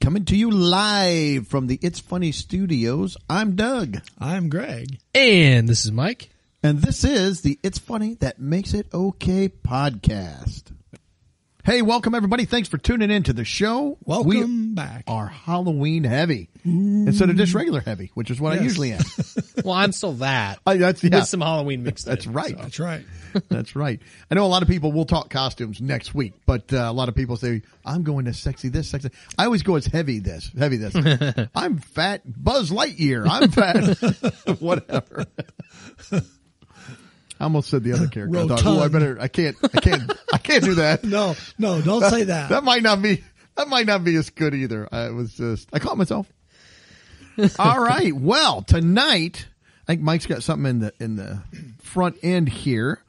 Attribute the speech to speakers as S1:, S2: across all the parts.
S1: coming to you live from the It's Funny Studios. I'm Doug.
S2: I'm Greg.
S3: And this is Mike.
S1: And this is the It's Funny That Makes It Okay podcast. Hey, welcome everybody. Thanks for tuning in to the show.
S2: Welcome back.
S1: Are Halloween heavy instead of just regular heavy, which is what I usually am.
S3: Well, I'm still that.
S1: With
S3: some Halloween mixed
S1: That's
S3: in.
S1: right.
S3: So.
S2: That's right.
S1: That's right. I know a lot of people will talk costumes next week, but a lot of people say, I'm going to sexy this, sexy. I always go as heavy this. I'm fat Buzz Lightyear. I'm fat. Whatever. I almost said the other character. I thought, I can't do that.
S2: No, don't say that.
S1: That might not be as good either. I caught myself. All right. Well, tonight, I think Mike's got something in the front end here.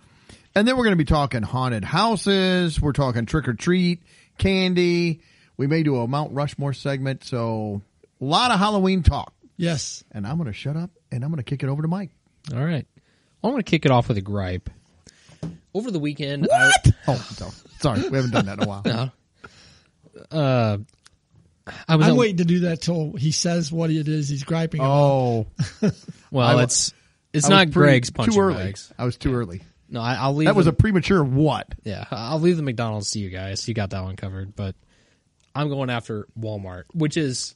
S1: And then we're going to be talking haunted houses. We're talking trick-or-treat, candy. We may do a Mount Rushmore segment. So a lot of Halloween talk.
S2: Yes.
S1: And I'm going to shut up and I'm going to kick it over to Mike.
S3: All right. I want to kick it off with a gripe. Over the weekend...
S1: What? Sorry. We haven't done that in a while.
S3: No.
S2: I'm waiting to do that till he says what it is he's griping about.
S1: Oh.
S3: Well, it's not Greg's punching
S1: too early.
S3: bags.
S1: I was too early.
S3: No, I'll leave.
S1: That was a premature what?
S3: Yeah, I'll leave the McDonald's to you guys. You got that one covered. But I'm going after Walmart, which is...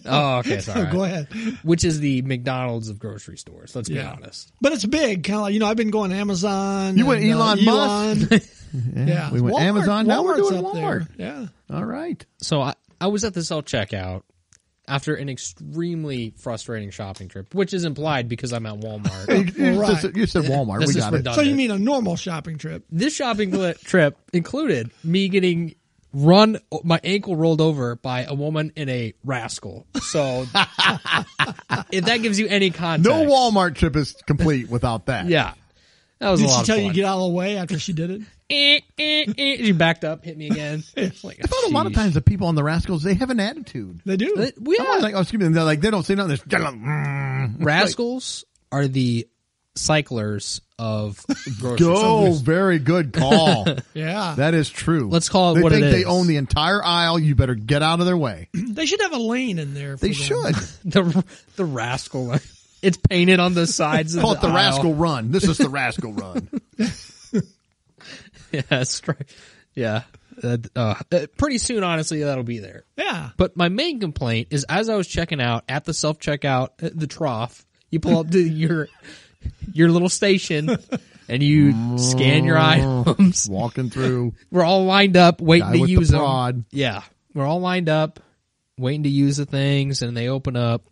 S3: okay, sorry.
S2: Go ahead.
S3: Which is the McDonald's of grocery stores, let's be honest.
S2: But it's big. Kind of like, I've been going Amazon.
S1: You went Elon Musk?
S2: Yeah.
S1: We went
S2: Walmart,
S1: Amazon. Now we're
S2: Walmart's
S1: doing
S2: up
S1: Walmart.
S2: There. Yeah.
S1: All right.
S3: So I was at the self-checkout after an extremely frustrating shopping trip, which is implied because I'm at Walmart.
S1: You said Walmart.
S3: This
S1: We
S3: is
S1: got it.
S3: redundant.
S2: So you mean a normal shopping trip?
S3: This shopping trip included me getting my ankle rolled over by a woman in a rascal. So if that gives you any context.
S1: No Walmart trip is complete without that.
S3: Yeah. That was a lot
S2: Did
S3: of
S2: she tell
S3: fun.
S2: you to get out of the way after she did it?
S3: She backed up, hit me again. Like,
S1: I thought a lot of times the people on the Rascals, they have an attitude.
S2: They do.
S1: I'm like, excuse me. They're like, they don't say nothing.
S3: Rascals are the cyclers of grocery stores.
S1: Very good call.
S2: Yeah.
S1: That is true.
S3: Let's call it
S1: they
S3: what it
S1: think
S3: is.
S1: they own the entire aisle. You better get out of their way.
S2: They should have a lane in there.
S1: They should.
S3: The rascal. It's painted on the sides of
S1: Call
S3: the
S1: it the
S3: aisle.
S1: Rascal Run. This is the Rascal Run.
S3: Yeah, that's right. Yeah. Pretty soon, honestly, that'll be there.
S2: Yeah.
S3: But my main complaint is as I was checking out at the self-checkout, the trough, you pull up to your little station and you scan your items.
S1: Walking through.
S3: We're all lined up waiting to use them.
S1: Prod.
S3: Yeah. We're all lined up waiting to use the things and they open up.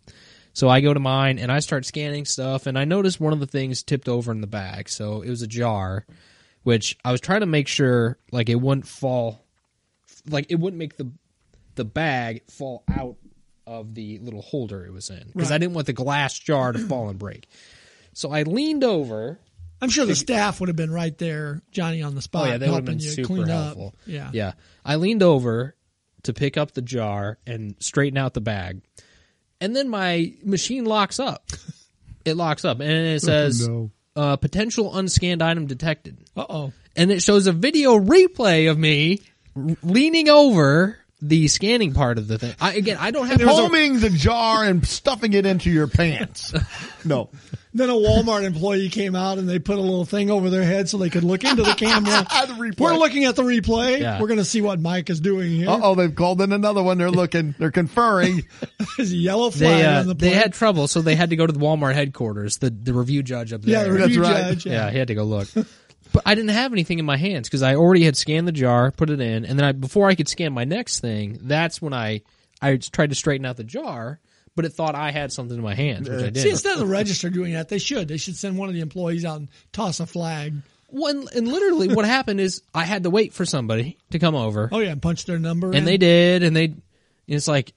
S3: So I go to mine and I start scanning stuff and I noticed one of the things tipped over in the bag. So it was a jar, which I was trying to make sure like it wouldn't fall, like it wouldn't make the bag fall out of the little holder it was in because I didn't want the glass jar to fall and break. So I leaned over.
S2: I'm sure the staff would have been right there, Johnny on the spot.
S3: Oh yeah, they would have
S2: helping
S3: been
S2: you
S3: super
S2: clean
S3: helpful.
S2: Up. Yeah.
S3: Yeah. I leaned over to pick up the jar and straighten out the bag. And then my machine locks up. It locks up and it says potential unscanned item detected.
S2: Uh-oh.
S3: And it shows a video replay of me leaning over the scanning part of the thing. I don't have
S1: Foaming the jar and stuffing it into your pants. No.
S2: Then a Walmart employee came out and they put a little thing over their head so they could look into the camera.
S1: The replay.
S2: We're looking at the replay.
S3: Yeah.
S2: We're going to see what Mike is doing here.
S1: They've called in another one. They're looking. They're conferring.
S2: There's a yellow flag on the plate.
S3: They had trouble, so they had to go to the Walmart headquarters, the review judge up there.
S2: Yeah, the review
S1: That's right.
S2: judge.
S3: Yeah, he had to go look. But I didn't have anything in my hands because I already had scanned the jar, put it in, and then before I could scan my next thing, that's when I tried to straighten out the jar, but it thought I had something in my hands, which I didn't.
S2: See, instead of the register doing that, they should send one of the employees out and toss a flag.
S3: And literally what happened is I had to wait for somebody to come over.
S2: Oh, yeah, and punch their number in.
S3: And they did, and it's like,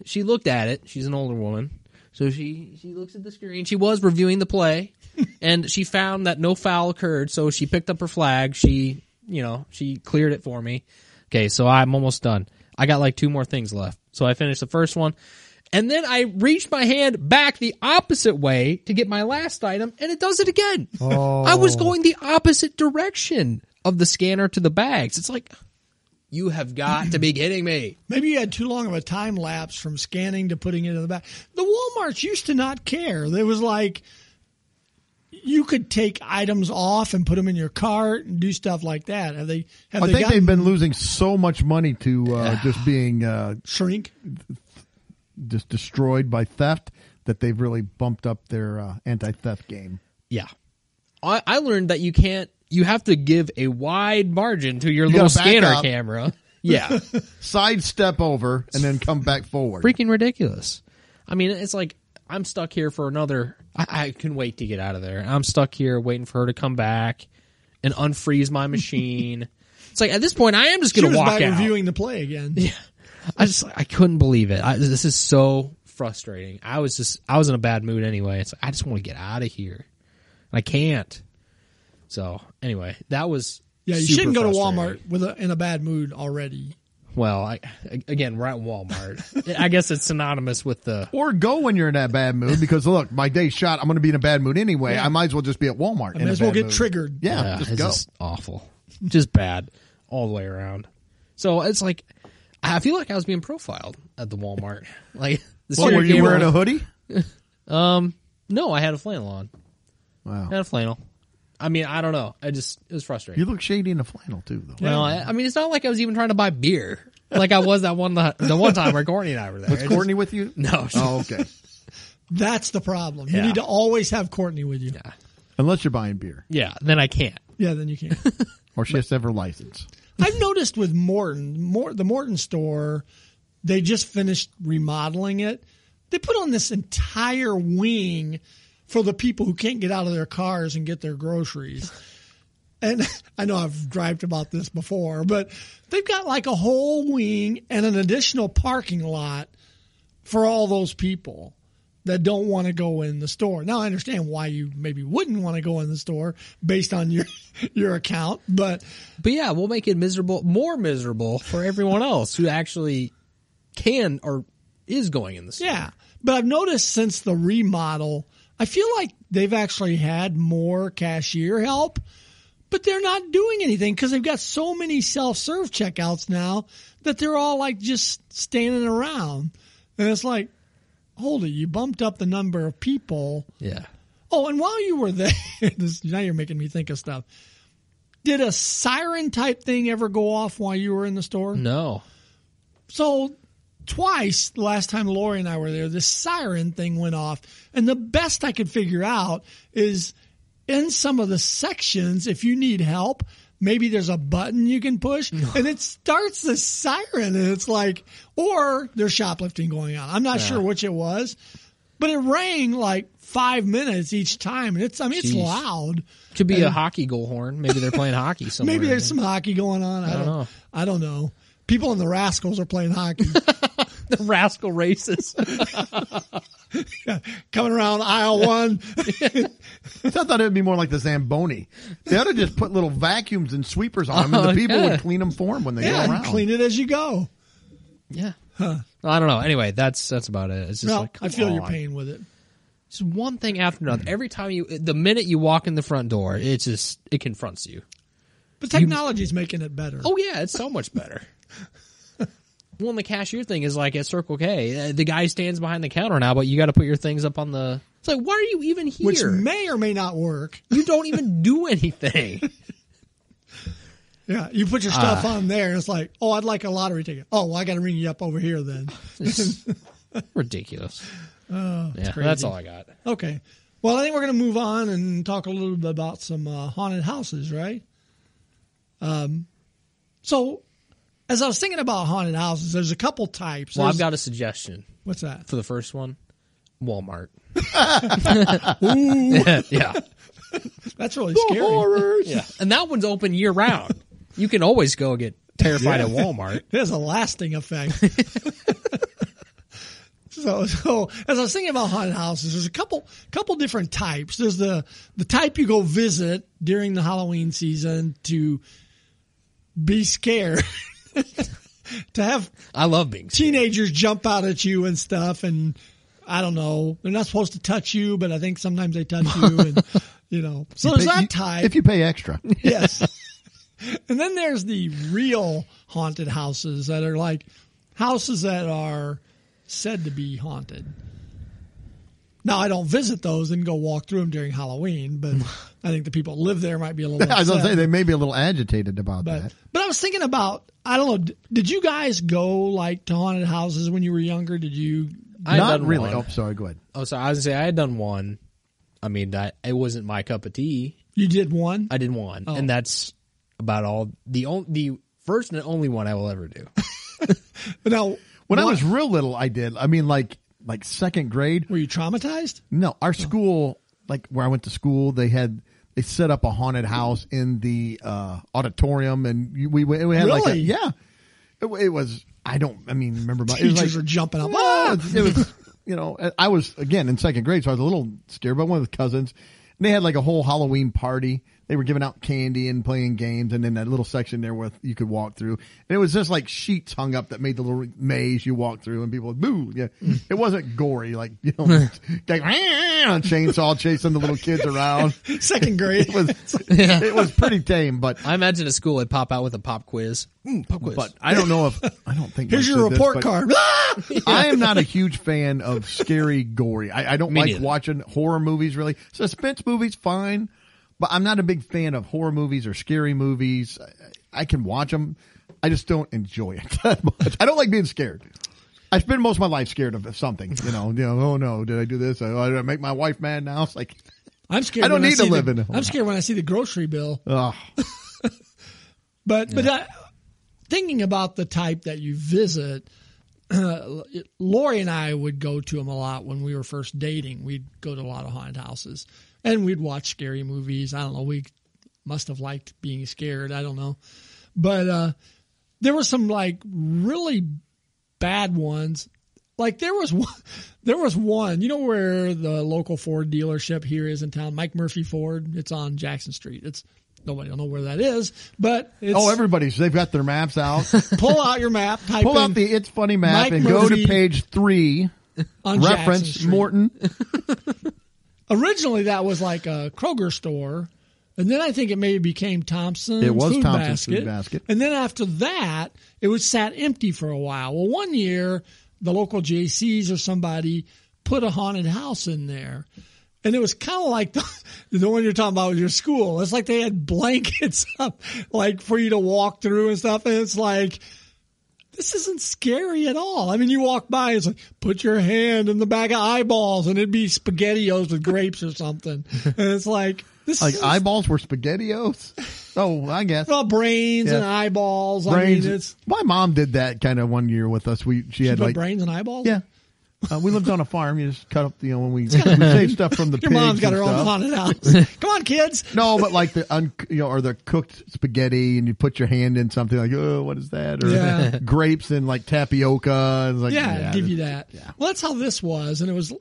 S3: she looked at it. She's an older woman. So she looks at the screen. She was reviewing the play, and she found that no foul occurred, so she picked up her flag. She cleared it for me. Okay, so I'm almost done. I got like 2 more things left. So I finished the first one, and then I reached my hand back the opposite way to get my last item, and it does it again. Oh. I was going the opposite direction of the scanner to the bags. It's like, You have got to be kidding me.
S2: Maybe you had too long of a time lapse from scanning to putting it in the back. The Walmarts used to not care. There was like, you could take items off and put them in your cart and do stuff like that. I think
S1: they've been losing so much money to just being
S2: shrink,
S1: just destroyed by theft that they've really bumped up their anti-theft game.
S3: Yeah, I learned that you have to give a wide margin to your little scanner camera. Yeah,
S1: sidestep over and then come back forward.
S3: Freaking ridiculous. I mean, it's like I'm stuck here for another. I can wait to get out of there. I'm stuck here waiting for her to come back and unfreeze my machine. It's like at this point, I am just going to walk out.
S2: Reviewing the play again.
S3: Yeah, I couldn't believe it. This is so frustrating. I was in a bad mood anyway. It's like, I just want to get out of here. I can't. So anyway, that was
S2: you shouldn't go to Walmart in a bad mood already.
S3: Well, again, we're at Walmart. I guess it's synonymous with the...
S1: Or go when you're in that bad mood because, look, my day's shot. I'm going to be in a bad mood anyway. Yeah. I might as well just be at Walmart.
S2: I might as well get triggered.
S1: Yeah, just go.
S3: Just awful. Just bad all the way around. So it's like, I feel like I was being profiled at the Walmart. Like,
S1: were you wearing a hoodie?
S3: No, I had a flannel on.
S1: Wow.
S3: I had a flannel. I mean, I don't know. It was frustrating.
S1: You look shady in a flannel too, though.
S3: Well, I mean, it's not like I was even trying to buy beer, like I was the one time where Courtney and I were there.
S1: Was Courtney with you?
S3: No.
S1: Oh, okay.
S2: That's the problem.
S3: Yeah.
S2: You need to always have Courtney with you.
S3: Yeah.
S1: Unless you're buying beer.
S3: Yeah, then I can't.
S2: Yeah, then you can't.
S1: Or she has to have her license.
S2: I've noticed with the Morton store, they just finished remodeling it. They put on this entire wing for the people who can't get out of their cars and get their groceries. And I know I've griped about this before, but they've got like a whole wing and an additional parking lot for all those people that don't want to go in the store. Now, I understand why you maybe wouldn't want to go in the store based on your account, but
S3: yeah, we'll make it more miserable for everyone else who actually can or is going in the store.
S2: Yeah, but I've noticed since the remodel, I feel like they've actually had more cashier help, but they're not doing anything because they've got so many self-serve checkouts now that they're all like just standing around. And it's like, hold it, you bumped up the number of people.
S3: Yeah.
S2: Oh, and while you were there, now you're making me think of stuff. Did a siren type thing ever go off while you were in the store?
S3: No.
S2: So twice the last time Lori and I were there, this siren thing went off. And the best I could figure out is in some of the sections, if you need help, maybe there's a button you can push and it starts the siren. And it's like, or there's shoplifting going on. I'm not sure which it was, but it rang like 5 minutes each time. And it's loud.
S3: Could be a hockey goal horn. Maybe they're playing hockey somewhere.
S2: Maybe there's some hockey going on. I don't know. People in the Rascals are playing hockey.
S3: The Rascal Races.
S2: Yeah, coming around aisle 1.
S1: I thought it would be more like the Zamboni. They ought to just put little vacuums and sweepers on them, and the people would clean them for them when they go around.
S2: Clean it as you go.
S3: Yeah. Huh. I don't know. Anyway, that's about it. It's just
S2: I feel your pain with it.
S3: It's one thing after another. Every time the minute you walk in the front door, it confronts you.
S2: But technology's making it better.
S3: Oh yeah, it's so much better. Well, the cashier thing is like at Circle K. The guy stands behind the counter now, but you got to put your things up on the... It's like, why are you even here?
S2: Which may or may not work.
S3: You don't even do anything.
S2: Yeah, you put your stuff on there, and it's like, oh, I'd like a lottery ticket. Oh, well, I got to ring you up over here then.
S3: Ridiculous.
S2: Oh,
S3: yeah, that's all I got.
S2: Okay. Well, I think we're going to move on and talk a little bit about some haunted houses, right? So... As I was thinking about haunted houses, there's a couple types.
S3: Well, I've got a suggestion.
S2: What's that?
S3: For the first one, Walmart.
S2: Yeah. That's really scary.
S1: Horrors.
S2: Yeah.
S3: And that one's open year round. You can always go get terrified at Walmart.
S2: It has a lasting effect. So as I was thinking about haunted houses, there's a couple different types. There's the type you go visit during the Halloween season to be scared.
S3: I love being scared.
S2: Teenagers jump out at you and stuff, and I don't know, they're not supposed to touch you, but I think sometimes they touch you, and so there's that type.
S1: If you pay extra.
S2: Yes. And then there's the real haunted houses that are like houses that are said to be haunted. Now, I don't visit those and go walk through them during Halloween, but I think the people who live there might be a little upset.
S1: I was going to say, they may be a little agitated about that.
S2: But I was thinking about, I don't know, did you guys go like to haunted houses when you were younger? Did you?
S1: Not really.
S3: One.
S1: Oh, sorry. Go ahead.
S3: Oh, sorry. I was going to say, I had done one. I mean, it wasn't my cup of tea.
S2: You did one?
S3: I did one.
S2: Oh.
S3: And that's about all. The first and only one I will ever do.
S2: Now,
S1: when I was real little, I did. I mean, like second grade.
S2: Were you traumatized?
S1: No, our school, like where I went to school, they set up a haunted house in the auditorium, and we had
S2: really?
S1: like it was. Remember my
S2: teachers were jumping up.
S1: It was I was again in second grade, so I was a little scared. But one of the cousins, and they had like a whole Halloween party. They were giving out candy and playing games, and then that little section there where you could walk through. And it was just like sheets hung up that made the little maze you walk through, and people would boo. Yeah, it wasn't gory, like chainsaw chasing the little kids around.
S2: Second grade,
S1: it was pretty tame. But
S3: I imagine a school would pop out with a pop quiz. Pop quiz.
S1: But I don't know I don't think.
S2: Here's your report card.
S1: I am not a huge fan of scary, gory. I don't like watching horror movies. Really, suspense movies, fine. But I'm not a big fan of horror movies or scary movies. I can watch them. I just don't enjoy it that much. I don't like being scared. I spend most of my life scared of something. Oh no, did I do this? Did I make my wife mad now? It's like
S2: I'm scared.
S1: I don't need to live in.
S2: I'm scared when I see the grocery bill.
S1: Oh.
S2: But thinking about the type that you visit, Lori and I would go to them a lot when we were first dating. We'd go to a lot of haunted houses. And we'd watch scary movies. I don't know. We must have liked being scared. I don't know. But there were some like really bad ones. Like there was one, you know where the local Ford dealership here is in town, Mike Murphy Ford. It's on Jackson Street. Nobody will know where that is, but it's...
S1: they've got their maps out.
S2: Pull out your map.
S1: Pull out the It's Funny map and go to page 3.
S2: On
S1: reference Morton.
S2: Originally, that was like a Kroger store, and then I think it maybe became Thompson's
S1: It was
S2: Food
S1: Thompson's
S2: Basket.
S1: Food Basket.
S2: And then after that, it was sat empty for a while. Well, one year, the local JCs or somebody put a haunted house in there. And it was kind of like the one you're talking about with your school. It's like they had blankets up, like for you to walk through and stuff. And it's like, this isn't scary at all. I mean, you walk by, it's like, put your hand in the bag of eyeballs, and it'd be SpaghettiOs with grapes or something. And it's like,
S1: eyeballs were SpaghettiOs? Oh, I guess.
S2: Well, brains and eyeballs.
S1: Brains.
S2: I mean,
S1: my mom did that kind of one year with us. She had
S2: put brains and eyeballs?
S1: Yeah. We lived on a farm. You just cut up, when we save stuff from the pigs.
S2: Your mom's got her own haunted house. Come on, kids.
S1: No, but like or the cooked spaghetti, and you put your hand in something like, oh, what is that? Or grapes and like tapioca. And like,
S2: give you that.
S1: Yeah.
S2: Well, that's how this was, and it was,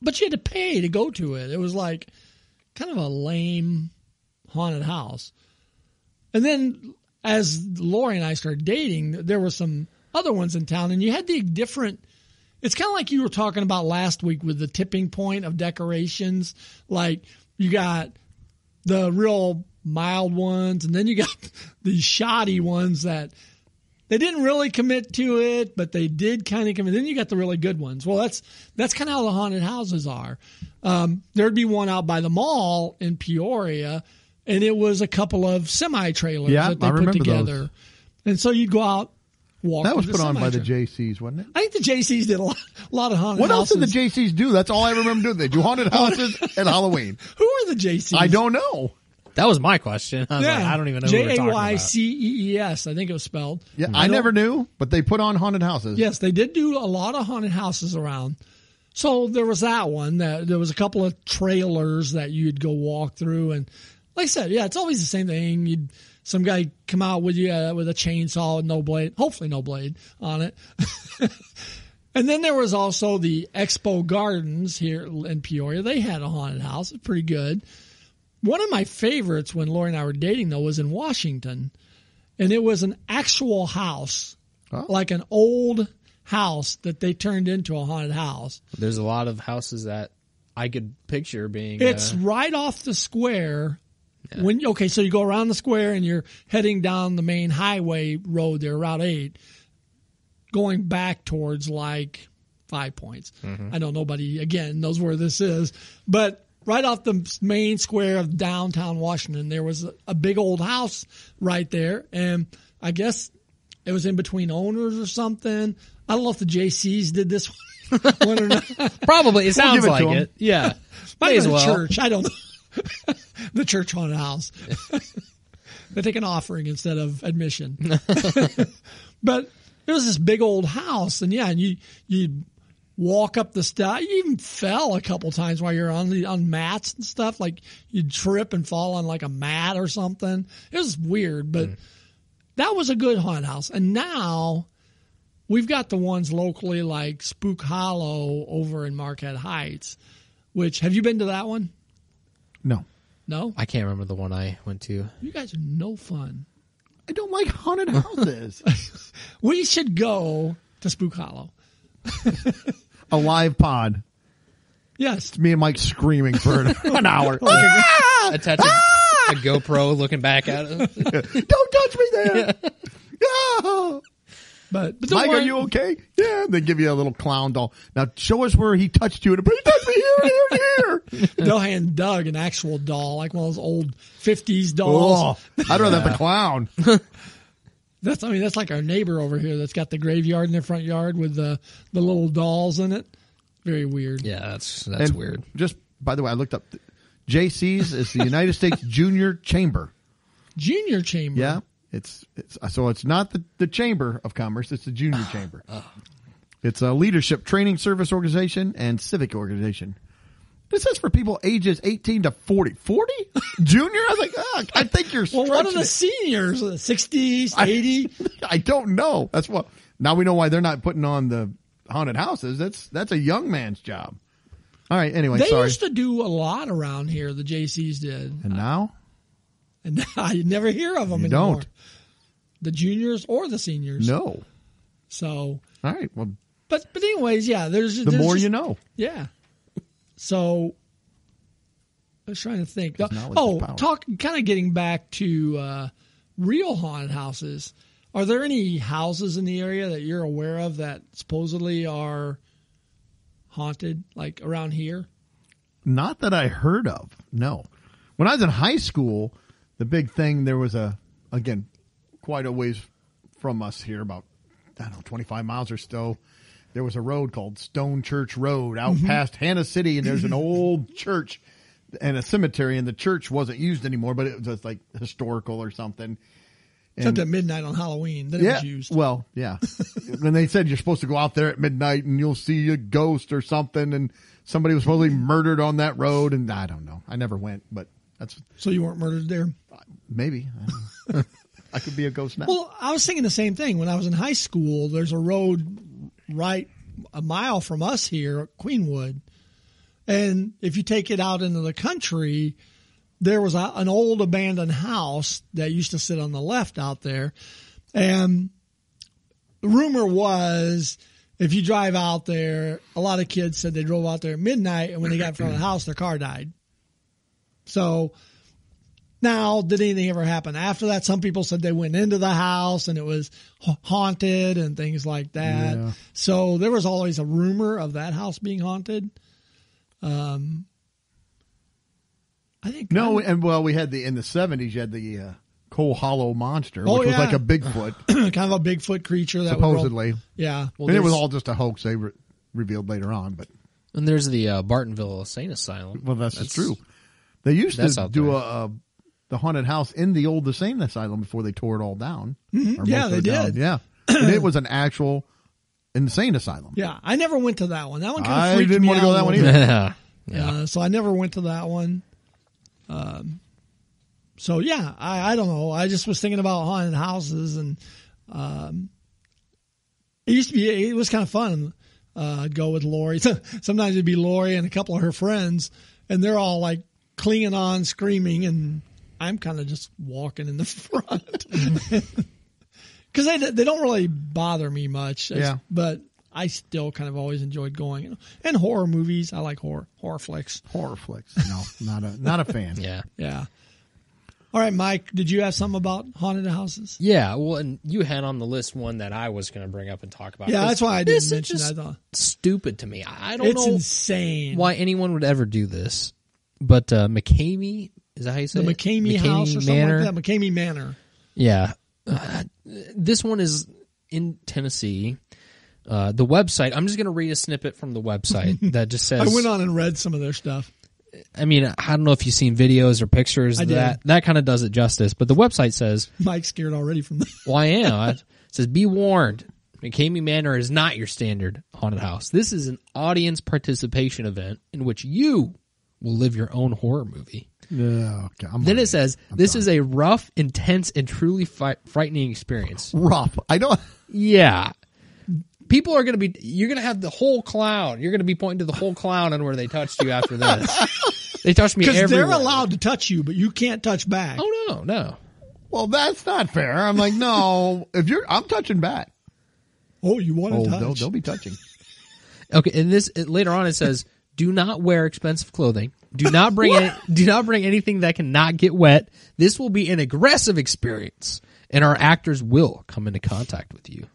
S2: but you had to pay to go to it. It was like kind of a lame haunted house. And then as Lori and I started dating, there were some other ones in town, and you had the different. It's kind of like you were talking about last week with the tipping point of decorations. Like you got the real mild ones, and then you got the shoddy ones that they didn't really commit to it, but they did kind of commit. Then you got the really good ones. Well, that's kind of how the haunted houses are. There'd be one out by the mall in Peoria, and it was a couple of semi-trailers that they put together. Those. And so you'd go out.
S1: That was put on by the JCs, wasn't it?
S2: I think the JCs did a lot of haunted houses.
S1: What else did the JCs do? That's all I remember doing. They do haunted houses and Halloween.
S2: Who are the JCs?
S1: I don't know.
S3: That was my question. I was like, I don't even know who we're talking about.
S2: JAYCEES, I think it was spelled.
S1: Yeah, I never knew, but they put on haunted houses.
S2: Yes, they did do a lot of haunted houses around. So there was that one. There was a couple of trailers that you'd go walk through. And like I said, it's always the same thing. Some guy come out with you with a chainsaw with no blade, hopefully no blade on it. And then there was also the Expo Gardens here in Peoria. They had a haunted house. It's pretty good. One of my favorites when Lori and I were dating, though, was in Washington. And it was an actual house, like an old house that they turned into a haunted house.
S3: There's a lot of houses that I could picture being.
S2: It's right off the square So you go around the square and you're heading down the main highway road there, Route 8, going back towards like 5 Points. I know nobody, again, knows where this is, but right off the main square of downtown Washington, there was a big old house right there, and I guess it was in between owners or something. I don't know if the JCs did this one or not.
S3: Probably. It sounds like it. Yeah.
S2: Might as well. Church. I don't know. The church haunted house. They take an offering instead of admission. But it was this big old house, and you walk up the steps. You even fell a couple times while you're on mats and stuff. Like you'd trip and fall on like a mat or something. It was weird, but that was a good haunted house. And now we've got the ones locally like Spook Hollow over in Marquette Heights, which, have you been to that one?
S1: No.
S2: No?
S3: I can't remember the one I went to.
S2: You guys are no fun.
S1: I don't like haunted houses.
S2: We should go to Spook Hollow.
S1: A live pod.
S2: Yes.
S1: It's me and Mike screaming for an hour.
S3: Attach a GoPro looking back at it.
S1: Don't touch me there. Yeah.
S2: But
S1: Mike, are you okay? Yeah. They give you a little clown doll. Now show us where he touched you. But he touched me here.
S2: They'll hand Doug an actual doll, like one of those old 50s dolls.
S1: Oh, I'd rather have the clown.
S2: That's like our neighbor over here that's got the graveyard in their front yard with the little dolls in it. Very weird.
S3: Yeah, that's weird.
S1: Just, by the way, I looked up. JC's is the United States Junior Chamber.
S2: Junior Chamber?
S1: Yeah. It's not the Chamber of Commerce. It's the Junior Chamber. It's a leadership training service organization and civic organization. This is for people ages 18 to 40. 40? Junior? I was like, I think you're stretching.
S2: Well, what are the seniors? 60s, 80?
S1: I don't know. That's what. Now we know why they're not putting on the haunted houses. That's a young man's job. All right. Anyway,
S2: they
S1: sorry.
S2: used to do a lot around here. The JCs did.
S1: And now?
S2: And I never hear of them
S1: you
S2: anymore.
S1: Don't.
S2: The juniors or the seniors.
S1: No.
S2: So.
S1: All right. Well.
S2: But anyways, yeah. There's
S1: more you know.
S2: Yeah. So. I was trying to think. Kind of getting back to real haunted houses. Are there any houses in the area that you're aware of that supposedly are haunted, like around here?
S1: Not that I heard of. No. When I was in high school, the big thing, there was again, quite a ways from us here, about, 25 miles or so. There was a road called Stone Church Road out past Hannah City, and there's an old church and a cemetery, and the church wasn't used anymore, but it was just like historical or something.
S2: Except at midnight on Halloween, then it was used.
S1: Well, yeah. When they said you're supposed to go out there at midnight and you'll see a ghost or something, and somebody was supposedly murdered on that road, and I don't know. I never went, but that's.
S2: So you weren't murdered there?
S1: Maybe. I don't know. I could be a ghost now.
S2: Well, I was thinking the same thing. When I was in high school, there's a road right a mile from us here at Queenwood. And if you take it out into the country, there was an old abandoned house that used to sit on the left out there. And the rumor was if you drive out there, a lot of kids said they drove out there at midnight, and when they got in front of the house, their car died. So now, did anything ever happen after that? Some people said they went into the house and it was haunted and things like that. Yeah. So there was always a rumor of that house being haunted. I think
S1: we had in the 70s you had the Coal Hollow monster, which was like a Bigfoot,
S2: kind of a Bigfoot creature that
S1: supposedly.
S2: Yeah,
S1: well, and it was all just a hoax they revealed later on. But
S3: and there's the Bartonville Insane Asylum.
S1: Well, that's true. They used to do the haunted house in the old insane asylum before they tore it all down.
S2: Mm-hmm. Yeah, they did.
S1: Yeah, and it was an actual insane asylum.
S2: Yeah, I never went to that one. That one kind of freaked me out.
S1: I didn't want to go to that one either.
S2: Yeah. So I never went to that one. So yeah, I don't know. I just was thinking about haunted houses, and it was kind of fun. I'd go with Lori. Sometimes it'd be Lori and a couple of her friends, and they're all like clinging on, screaming, and I'm kind of just walking in the front because they don't really bother me much.
S1: Yeah,
S2: but I still kind of always enjoyed going. And horror movies. I like horror flicks.
S1: Horror flicks. No, not a fan.
S3: Yeah.
S2: Yeah. All right, Mike, did you have something about haunted houses?
S3: Yeah, well, and you had on the list one that I was going to bring up and talk about.
S2: Yeah, that's why I didn't
S3: this
S2: mention
S3: is
S2: it. I
S3: just
S2: thought
S3: stupid to me. I don't
S2: it's
S3: know
S2: insane.
S3: why anyone would ever do this. But McCamey, is that how you say
S2: The
S3: it?
S2: McCamey House or something
S3: Manor?
S2: like that? McCamey Manor.
S3: Yeah. This one is in Tennessee. The website, I'm just going to read a snippet from the website that just says...
S2: I went on and read some of their stuff.
S3: I mean, I don't know if you've seen videos or pictures.
S2: I did.
S3: That kind of does it justice. But the website says...
S2: Mike's scared already from that.
S3: Well, I am. It says, be warned. McCamey Manor is not your standard haunted house. This is an audience participation event in which you will live your own horror movie.
S1: Okay,
S3: Then it says, this is a rough, intense, and truly frightening experience.
S1: rough. I don't.
S3: Yeah. People are going to be, you're going to have the whole clown. You're going to be pointing to the whole clown on where they touched you after this. They touched me
S2: Because
S3: everywhere.
S2: they're allowed to touch you, but you can't touch back.
S3: Oh, no.
S1: Well, that's not fair. I'm like, no. I'm touching back.
S2: Oh, you want to touch?
S1: They'll be touching.
S3: Okay, and later on it says, do not wear expensive clothing. Do not bring anything that cannot get wet. This will be an aggressive experience, and our actors will come into contact with you.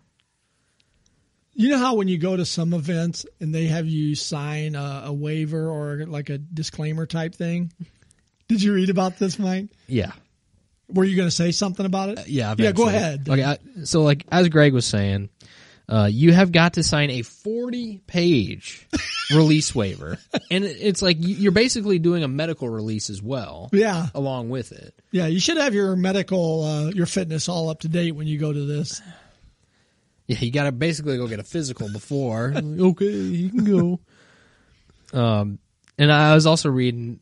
S2: You know how when you go to some events and they have you sign a waiver or like a disclaimer type thing? Did you read about this, Mike?
S3: Yeah.
S2: Were you going to say something about it?
S3: Yeah,
S2: go
S3: eventually.
S2: ahead.
S3: Okay, so like as Greg was saying, you have got to sign a 40-page release waiver, and it's like you're basically doing a medical release as well.
S2: Yeah.
S3: Along with it.
S2: Yeah, you should have your medical, your fitness all up to date when you go to this.
S3: Yeah, you got to basically go get a physical before. Okay, you can go. And I was also reading,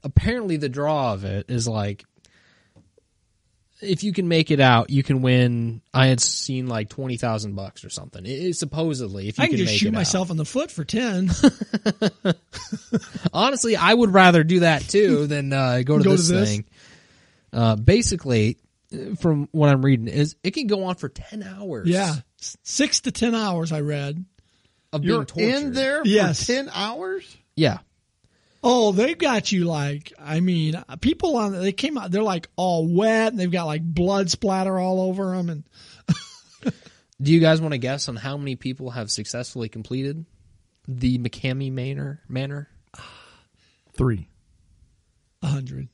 S3: apparently the draw of it is like, if you can make it out, you can win. I had seen like $20,000 or something. Supposedly, if you
S2: I can
S3: can
S2: just
S3: make
S2: shoot
S3: it
S2: myself in the foot for 10.
S3: Honestly, I would rather do that too than go to this thing. Basically, from what I'm reading, is it can go on for 10 hours.
S2: Yeah, 6 to 10 hours. I read
S3: of
S1: You're
S3: being tortured.
S1: in there for
S2: Yes.
S1: 10 hours?
S3: Yeah.
S2: Oh, they've got you like, I mean, people on, they came out, they're like all wet and they've got like blood splatter all over them. And
S3: Do you guys want to guess on how many people have successfully completed the McCamey Manor?
S1: 3.
S2: 100.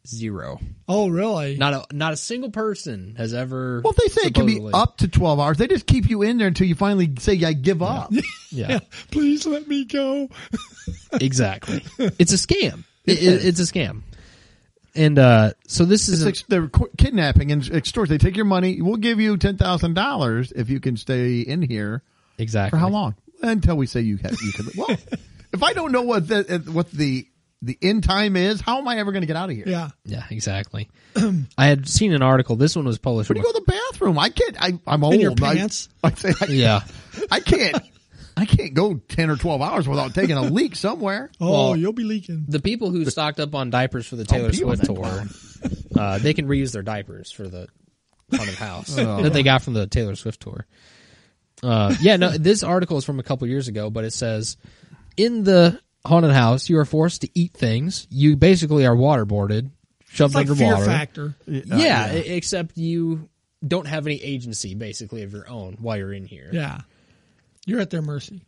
S3: 0.
S2: Oh, really?
S3: Not a single person has ever.
S1: Well, they say it can be
S3: supposedly-
S1: up to 12 hours. They just keep you in there until you finally say, I give up.
S3: Yeah,
S2: Please let me go.
S3: exactly. It's a scam. It's a scam. And so this is
S1: They're kidnapping and extortion. They take your money. We'll give you $10,000 if you can stay in here.
S3: exactly
S1: For how long? Until we say you can. Well, if I don't know what the end time is, how am I ever going to get out of here?
S2: Yeah.
S3: Yeah, exactly. I had seen an article. This one was published.
S1: Where do you go to the bathroom? I can't. I'm old.
S2: In your pants?
S1: I say,
S3: Yeah.
S1: I can't go 10 or 12 hours without taking a leak somewhere.
S2: Oh,
S3: Well,
S2: you'll be leaking.
S3: The people who stocked up on diapers for the Taylor
S1: people
S3: Swift
S1: think
S3: tour, they can reuse their diapers for the haunted house that they got from the Taylor Swift tour. This article is from a couple years ago, but it says, in the haunted house, you are forced to eat things. You basically are waterboarded, shoved
S2: It's like
S3: underwater.
S2: Fear Factor.
S3: Yeah, except you don't have any agency, basically, of your own while you're in here.
S2: Yeah. You're at their mercy.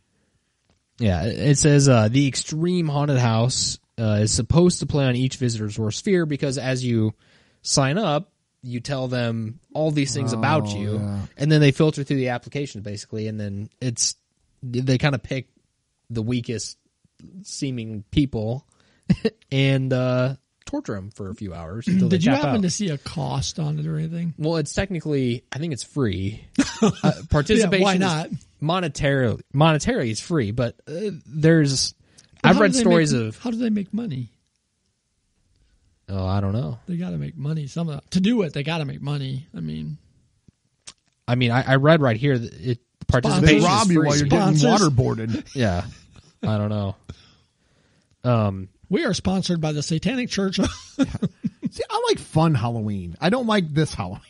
S3: Yeah, it says the extreme haunted house is supposed to play on each visitor's worst fear because as you sign up, you tell them all these things about you, and then they filter through the applications basically, and then they kind of pick the weakest seeming people and torture them for a few hours until they
S2: Did you
S3: tap
S2: happen
S3: out.
S2: to see a cost on it or anything?
S3: Well, it's technically, I think it's free. Participation,
S2: Yeah, why not?
S3: Monetarily, it's free, but I've read stories of.
S2: How do they make money?
S3: Oh, I don't know.
S2: They got to make money. To do it, they got to make money. I mean,
S3: I read right here that participation
S1: They
S3: is
S1: rob you
S3: free.
S1: while you're getting
S2: Sponsors.
S1: waterboarded.
S3: Yeah, I don't know.
S2: we are sponsored by the Satanic Church.
S1: See, I like fun Halloween. I don't like this Halloween.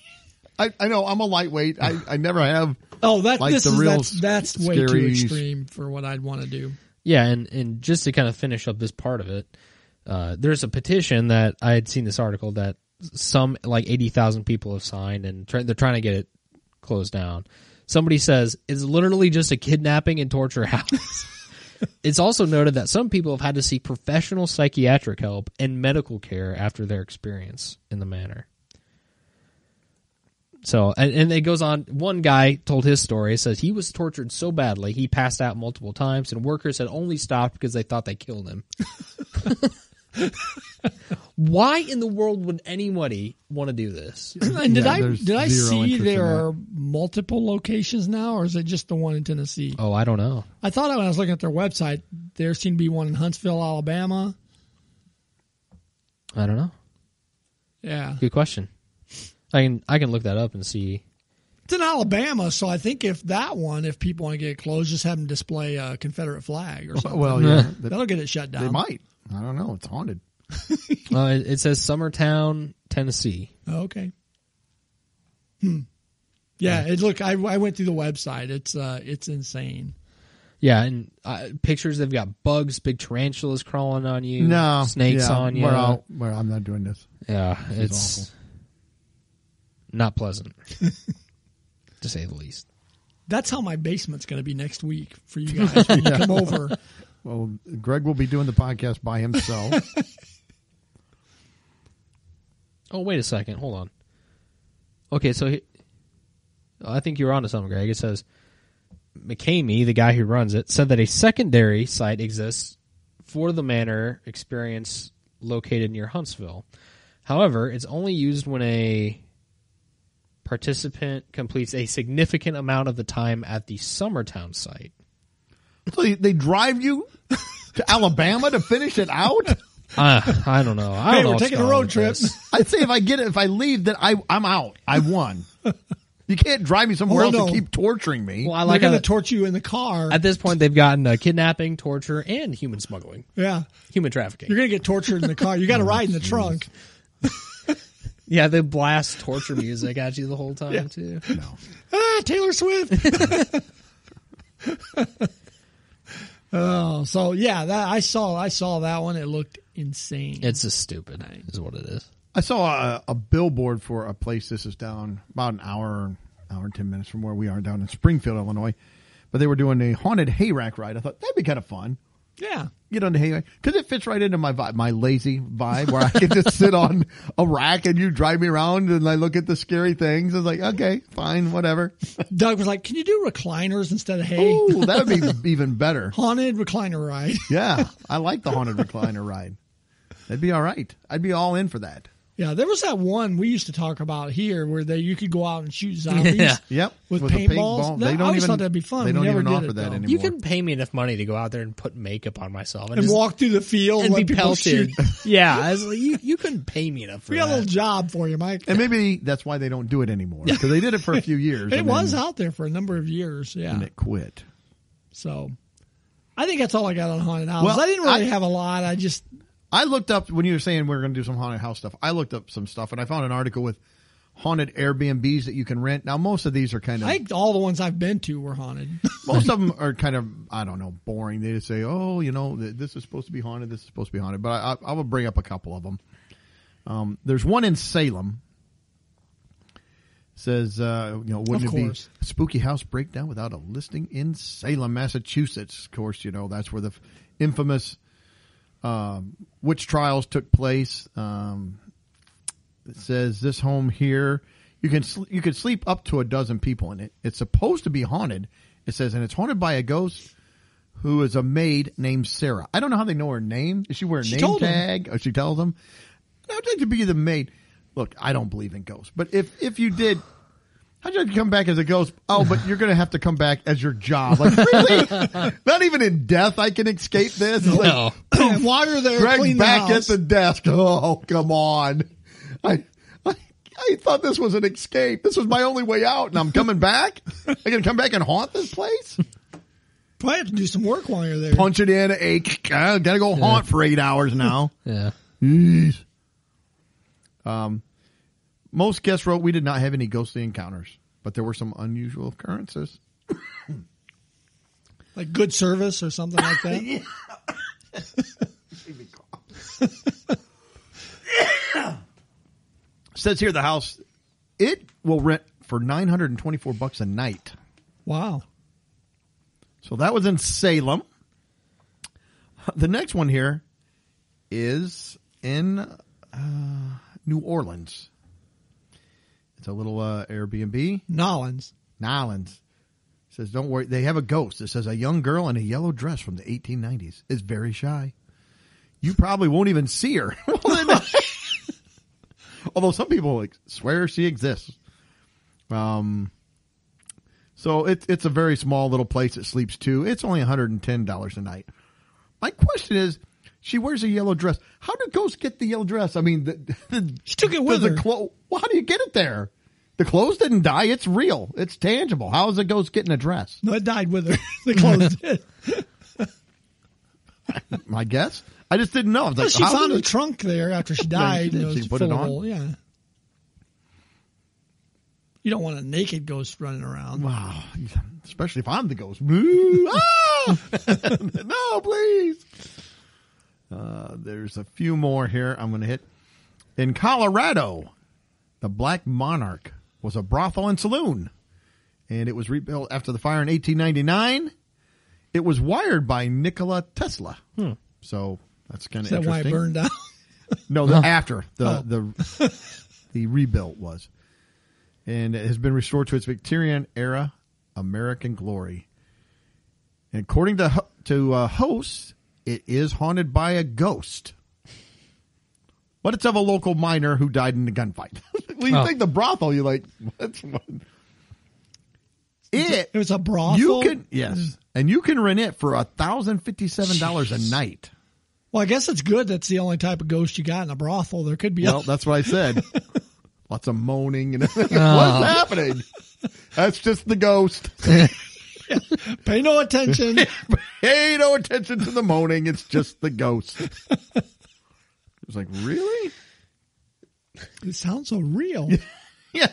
S1: I know I'm a lightweight. I never have.
S2: Oh,
S1: Like
S2: that's way too
S1: scary-
S2: extreme for what I'd want to do.
S3: Yeah, and just to kind of finish up this part of it, there's a petition that I had seen this article that some like 80,000 people have signed, and they're trying to get it closed down. Somebody says it's literally just a kidnapping and torture house. It's also noted that some people have had to seek professional psychiatric help and medical care after their experience in the manor. So, and it goes on. One guy told his story. It says he was tortured so badly he passed out multiple times, and workers had only stopped because they thought they killed him. Why in the world would anybody want to do this?
S2: And did I see there
S1: are
S2: are multiple locations now, or is it just the one in Tennessee?
S3: Oh, I don't know.
S2: I thought when I was looking at their website, there seemed to be one in Huntsville, Alabama.
S3: I don't know.
S2: Yeah,
S3: Good question. I can look that up and see.
S2: it's in Alabama, so I think if people want to get it closed, just have them display a Confederate flag or something.
S1: Well, yeah,
S2: That'll get it shut down.
S1: they might. I don't know. It's haunted.
S3: It says Summertown, Tennessee.
S2: Oh, okay. Yeah, I went through the website. It's insane.
S3: Yeah, and pictures. They've got bugs, big tarantulas crawling on you.
S1: No,
S3: snakes
S1: yeah,
S3: on you.
S1: Well, I'm not doing this.
S3: Yeah,
S1: This
S3: it's
S1: is
S3: not pleasant, to say the least.
S2: That's how my basement's going to be next week for you guys when you come over.
S1: Well, Greg will be doing the podcast by himself.
S3: Oh, wait a second. Hold on. Okay, so I think you're onto something, Greg. It says McCamey, the guy who runs it, said that a secondary site exists for the manor experience located near Huntsville. However, it's only used when a participant completes a significant amount of the time at the Summertown site.
S1: So they drive you to Alabama to finish it out?
S3: I don't know. I don't know
S2: We're
S3: what's
S2: taking a
S3: going on
S2: road
S3: with
S2: trip.
S3: this.
S1: I'd say if I leave, then I'm out. I won. You can't drive me somewhere else and keep torturing me.
S3: Well, I
S2: They're
S3: like
S2: going
S3: how
S2: to torture you in the car.
S3: at this point they've gotten kidnapping, torture, and human smuggling,
S2: Yeah.
S3: human trafficking.
S2: You're going to get tortured in the car. You got to ride in the trunk.
S3: Yeah, they blast torture music at you the whole time too.
S2: Ah, Taylor Swift. Oh, so yeah, I saw that one. It looked insane.
S3: It's just stupid, is what it is.
S1: I saw a billboard for a place. This is down about an hour and 10 minutes from where we are down in Springfield, Illinois. But they were doing a haunted hayrack ride. I thought that'd be kind of fun.
S2: Yeah.
S1: Get on the hayrack because it fits right into my vibe, my lazy vibe, where I can just sit on a rack and you drive me around and I look at the scary things. I was like, okay, fine, whatever.
S2: Doug was like, "Can you do recliners instead of hay?"
S1: Oh, that would be even better.
S2: Haunted recliner ride.
S1: Yeah, I like the haunted recliner ride. That'd be all right. I'd be all in for that.
S2: Yeah, there was that one we used to talk about here where you could go out and shoot zombies.
S3: Yeah.
S1: Yep,
S2: With
S1: a
S2: paintballs.
S1: They
S2: I
S1: don't
S2: always
S1: even
S2: thought that'd be fun.
S1: They
S2: We
S1: don't
S2: never
S1: even
S2: did
S1: offer
S2: it,
S1: that
S2: though.
S1: anymore.
S3: You can pay me enough money to go out there and put makeup on myself
S2: And
S3: just,
S2: walk through the field
S3: and
S2: let
S3: be
S2: people
S3: pelted.
S2: shoot.
S3: Yeah, I was like, you couldn't pay me enough for
S2: We got a little
S3: that.
S2: job for you, Mike.
S1: And maybe that's why they don't do it anymore because they did it for a few years.
S2: It
S1: and
S2: was
S1: then,
S2: out there for a number of years. Yeah.
S1: and it quit.
S2: So I think that's all I got on haunted houses.
S1: Well,
S2: I didn't really have a lot.
S1: I looked up when you were saying we were going to do some haunted house stuff. I looked up some stuff and I found an article with haunted Airbnbs that you can rent. Now, most of these are kind of.
S2: I think all the ones I've been to were haunted.
S1: Most of them are kind of, I don't know, boring. They just say, oh, this is supposed to be haunted. This is supposed to be haunted. But I will bring up a couple of them. There's one in Salem. Says, wouldn't it be a spooky house breakdown without a listing in Salem, Massachusetts? Of course, that's where the infamous witch trials took place. It says this home here, you could sleep up to a dozen people in it. It's supposed to be haunted. It says, and it's haunted by a ghost who is a maid named Sarah. I don't know how they know her name. Does she wear a name tag? Or she tells them, I'd like to be the maid. Look, I don't believe in ghosts, but if you did, how'd you come back as a ghost? Oh, but you're going to have to come back as your job. Like, really? Not even in death I can escape this?
S3: No.
S2: Like, while you're there,
S1: Greg's
S2: clean
S1: back
S2: the
S1: at
S2: house.
S1: the desk. Oh, come on. I thought this was an escape. This was my only way out, and I'm coming back? I going to come back and haunt this place?
S2: Probably have to do some work while you're there.
S1: Punch it in. Got to go haunt for 8 hours now.
S3: Yeah.
S1: Jeez. Most guests wrote, we did not have any ghostly encounters, but there were some unusual occurrences.
S2: Like good service or something like that.
S1: Says here the house, it will rent for $924 a night.
S2: Wow.
S1: So that was in Salem. The next one here is in New Orleans. It's a little Airbnb.
S2: Nolans.
S1: Says, don't worry. They have a ghost. It says a young girl in a yellow dress from the 1890s is very shy. You probably won't even see her. Although some people swear she exists. So it's a very small little place it sleeps to. It's only $110 a night. My question is, she wears a yellow dress. How did ghosts get the yellow dress? I mean,
S2: she took it with her.
S1: Well, how do you get it there? The clothes didn't die. It's real. It's tangible. How is a ghost getting a dress?
S2: No, it died with her. The clothes did.
S1: I guess. I just didn't know. I was like,
S2: she found a trunk there after she died.
S1: She put it on?
S2: Yeah. You don't want a naked ghost running around.
S1: Wow. Especially if I'm the ghost. Ah! No, please. There's a few more here I'm going to hit. In Colorado, the Black Monarch was a brothel and saloon, and it was rebuilt after the fire in 1899. It was wired by Nikola Tesla. So that's kind of interesting.
S2: Is that why it burned down?
S1: No, after the rebuilt was. And it has been restored to its Victorian era American glory. And according to hosts, it is haunted by a ghost. But it's of a local miner who died in a gunfight. When you think the brothel, you're like, what's one?
S2: It was a brothel?
S1: You can, yes. And you can rent it for $1,057 a night.
S2: Well, I guess it's good that's the only type of ghost you got in a brothel. There could be
S1: Well, that's what I said. Lots of moaning and everything. What's happening? That's just the ghost.
S2: Pay no attention.
S1: Pay no attention to the moaning. It's just the ghost. It was like, really?
S2: It sounds so real.
S1: Yeah.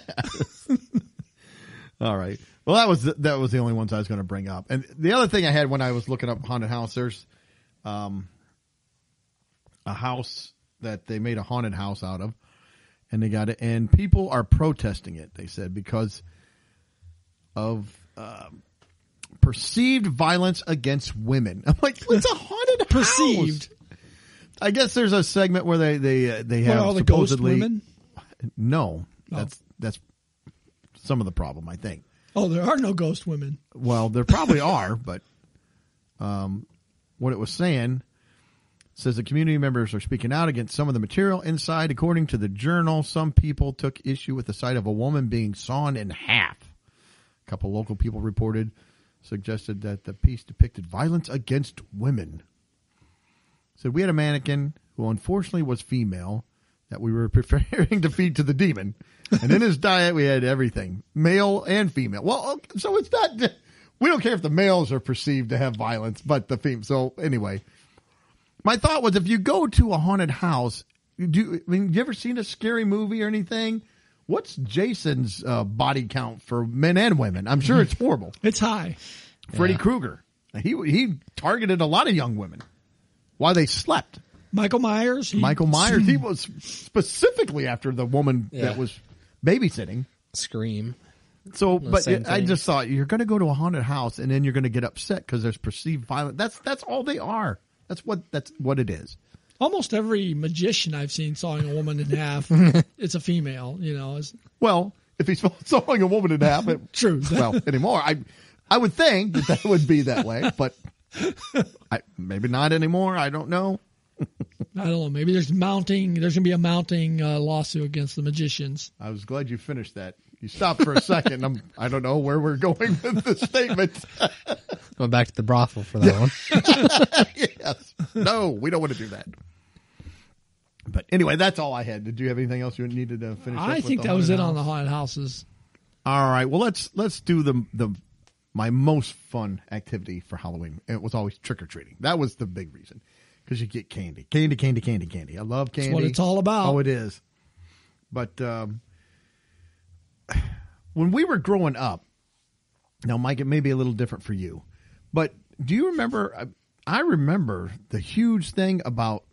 S1: All right. Well, that was the only ones I was going to bring up. And the other thing I had when I was looking up haunted house, there's a house that they made a haunted house out of. And they got it, and people are protesting it, they said, because of perceived violence against women. I'm like, it's a haunted
S2: perceived.
S1: house. I guess there's a segment where they have
S2: all the
S1: supposedly
S2: ghost women?
S1: No, that's some of the problem, I think.
S2: Oh, there are no ghost women.
S1: Well, there probably are, but what it was saying says the community members are speaking out against some of the material inside. According to the journal, some people took issue with the sight of a woman being sawn in half. A couple local people suggested that the piece depicted violence against women. Said we had a mannequin who unfortunately was female that we were preparing to feed to the demon. And in his diet, we had everything, male and female. Well, so it's not, we don't care if the males are perceived to have violence, but the female. So anyway. My thought was, if you go to a haunted house, you ever seen a scary movie or anything? What's Jason's body count for men and women? I'm sure it's horrible.
S2: It's high.
S1: Freddy Krueger. He targeted a lot of young women while they slept.
S2: Michael Myers.
S1: He was specifically after the woman that was babysitting.
S3: Scream.
S1: So, but I just thought, you're going to go to a haunted house and then you're going to get upset because there's perceived violence. That's all they are. That's what it is.
S2: Almost every magician I've seen sawing a woman in half, it's a female,
S1: Well, if he's sawing a woman in half,
S2: true.
S1: Well, anymore, I would think that would be that way, but maybe not anymore. I don't know.
S2: I don't know. Maybe there's going to be a mounting lawsuit against the magicians.
S1: I was glad you finished that. You stopped for a second. I don't know where we're going with this statement.
S3: Going back to the brothel for that one.
S1: Yes. No, we don't want to do that. But anyway, that's all I had. Did you have anything else you needed to finish up with?
S2: I think that was it on the haunted houses.
S1: All right. Well, let's do my most fun activity for Halloween. It was always trick-or-treating. That was the big reason. Because you get candy. Candy. I love candy.
S2: That's what it's all about.
S1: Oh, it is. But when we were growing up, now, Mike, it may be a little different for you, but do you remember? I remember the huge thing about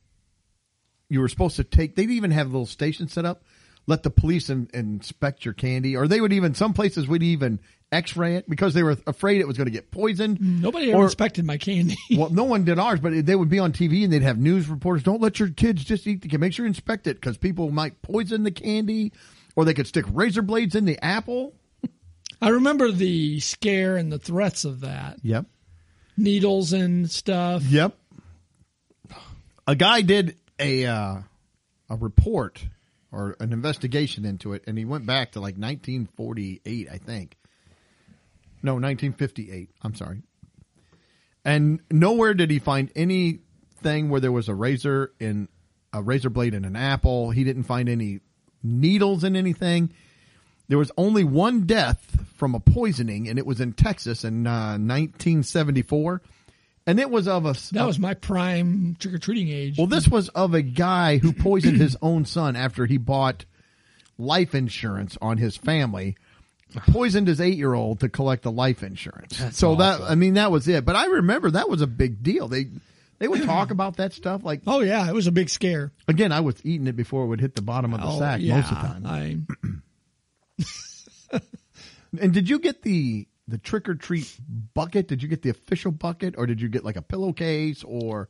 S1: you were supposed to take, they'd even have little stations set up, let the police inspect your candy, or they would even, some places would even x-ray it because they were afraid it was going to get poisoned.
S2: Nobody ever inspected my candy.
S1: Well, no one did ours, but they would be on TV and they'd have news reporters. Don't let your kids just eat the candy. Make sure you inspect it because people might poison the candy, or they could stick razor blades in the apple.
S2: I remember the scare and the threats of that.
S1: Yep.
S2: Needles and stuff.
S1: Yep. A guy did a report or an investigation into it, and he went back to like 1948, I think. No, 1958. I'm sorry. And nowhere did he find anything where there was a razor blade in an apple. He didn't find any needles in anything. There was only one death from a poisoning, and it was in Texas in 1974. And it was of
S2: that was my prime trick-or-treating age.
S1: Well, this was of a guy who poisoned his own son after he bought life insurance on his family. Poisoned his 8-year-old to collect the life insurance.
S3: That's
S1: so
S3: awful.
S1: that was it. But I remember that was a big deal. They would talk about that stuff like.
S2: Oh yeah, it was a big scare.
S1: Again, I was eating it before it would hit the bottom of the sack most of the time. And did you get the trick-or-treat bucket? Did you get the official bucket, or did you get like a pillowcase or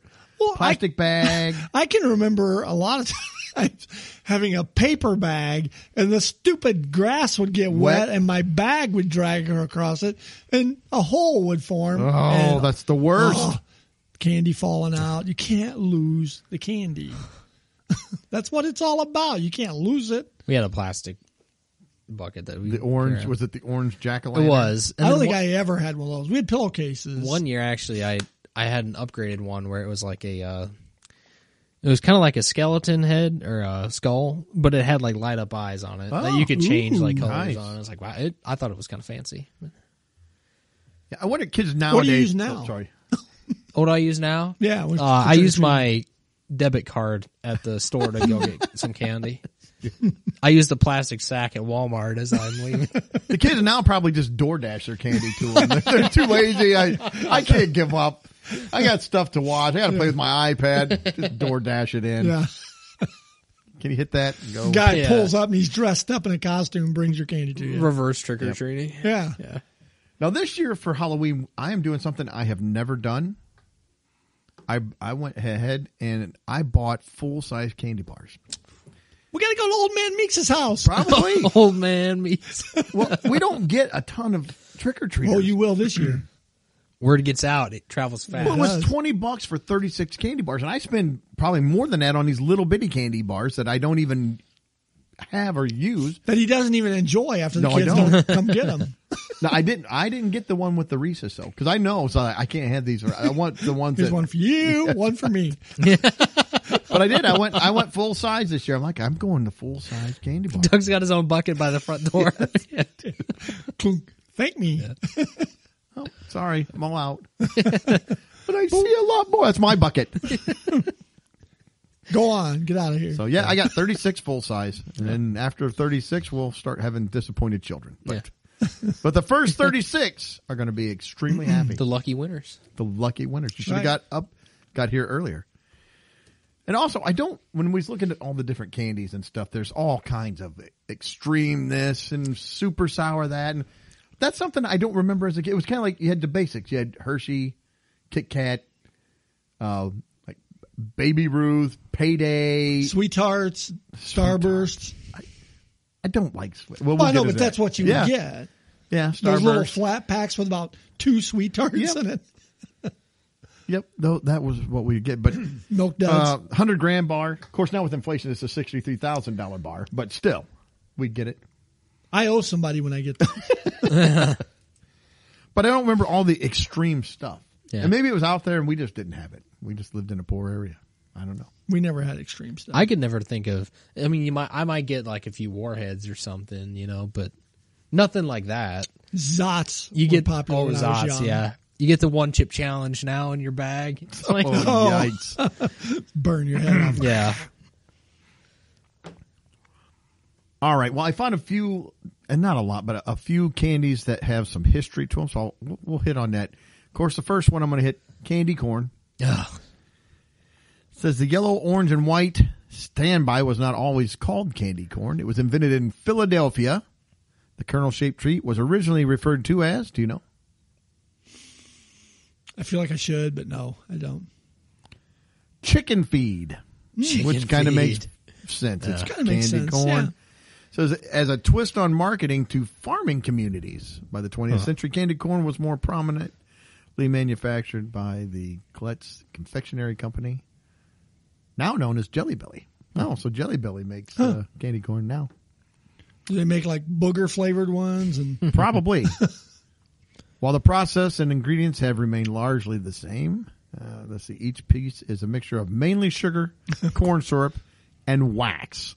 S1: plastic bag?
S2: I can remember a lot of times having a paper bag, and the stupid grass would get wet and my bag would drag her across it, and a hole would form.
S1: Oh, that's the worst.
S2: Candy falling out. You can't lose the candy. That's what it's all about. You can't lose it.
S3: We had a plastic bucket that we.
S1: The orange, was it the orange jack-o'-lantern?
S3: It was.
S2: I don't think I ever had one of those. We had pillowcases.
S3: One year, actually, I had an upgraded one where it was like it was kind of like a skeleton head or a skull, but it had like light up eyes on it that you could change like colors on. I was like, wow, I thought it was kind of fancy.
S1: Yeah, I wonder kids nowadays.
S2: What do you use now?
S1: Oh, sorry.
S3: What do I use now?
S2: Yeah,
S3: I use my debit card at the store to go get some candy. I use the plastic sack at Walmart as I'm leaving.
S1: The kids now probably just DoorDash their candy to them. They're too lazy. I can't give up. I got stuff to watch. I got to play with my iPad. Just DoorDash it in.
S2: Yeah.
S1: Can you hit that and go?
S2: Guy pulls up and he's dressed up in a costume and brings your candy to you.
S3: Reverse trick-or-treating.
S2: Yeah.
S3: Yeah.
S1: Now this year for Halloween, I am doing something I have never done. I went ahead and I bought full-size candy bars.
S2: We got to go to Old Man Meeks' house.
S1: Probably.
S3: Old man meets.
S1: Well, we don't get a ton of trick-or-treaters.
S2: Oh, you will this year.
S3: Word gets out. It travels fast.
S1: Well, it was $20 for 36 candy bars, and I spend probably more than that on these little bitty candy bars that I don't even have or use.
S2: That he doesn't even enjoy after the kids don't come get them.
S1: No, I didn't get the one with the Reese's though, because I know so I can't have these. I want the ones.
S2: Here's one for you, one for me.
S1: But I did. I went full size this year. I'm like, I'm going to full size candy bar.
S3: Doug's got his own bucket by the front door.
S2: Clunk. Thank me.
S1: Yeah. Oh, sorry, I'm all out. But I see a lot more. That's my bucket.
S2: Go on, get out of here.
S1: So yeah, I got 36 full size, and then after 36, we'll start having disappointed children. But the first 36 are going to be extremely happy.
S3: The lucky winners.
S1: The lucky winners. You should have got here earlier. And also, when we was looking at all the different candies and stuff, there's all kinds of extreme this and super sour that. And that's something I don't remember as a kid. It was kind of like you had the basics. You had Hershey, Kit Kat, like Baby Ruth, Payday.
S2: Sweethearts, Starbursts.
S1: I don't like sweet. Well,
S2: I know, but that's what you would get.
S1: Yeah, Starburst.
S2: Those little flat packs with about 2 sweethearts in it.
S1: Yep, that was what we get. But
S2: Milk Duds.
S1: 100-gram bar. Of course, now with inflation, it's a $63,000 bar. But still, we get it.
S2: I owe somebody when I get that.
S1: But I don't remember all the extreme stuff.
S3: Yeah.
S1: And maybe it was out there and we just didn't have it. We just lived in a poor area. I don't know.
S2: We never had extreme stuff.
S3: I could never think of. I mean, I might get like a few Warheads or something, but nothing like that.
S2: Zots.
S3: You get
S2: popular when I was
S3: Zots,
S2: young.
S3: yeah. You get the 1 chip challenge now in your bag. It's like,
S1: Yikes.
S2: Burn your head off.
S3: yeah.
S1: All right. Well, I found a few, and not a lot, but a few candies that have some history to them. So we'll hit on that. Of course, the first one I'm going to hit, candy corn.
S3: Ugh.
S1: It says the yellow, orange, and white Standby was not always called candy corn. It was invented in Philadelphia. The kernel-shaped treat was originally referred to as, do you know?
S2: I feel like I should, but no, I don't.
S1: Chicken feed, which kind of makes sense. It's
S2: kind of makes sense,
S1: corn.
S2: yeah.
S1: So as a twist on marketing to farming communities, by the 20th century, candy corn was more prominently manufactured by the Colette's Confectionery Company, now known as Jelly Belly. Oh, so Jelly Belly makes candy corn now.
S2: Do they make like booger flavored ones? And
S1: Probably. While the process and ingredients have remained largely the same, let's see, each piece is a mixture of mainly sugar, corn syrup, and wax.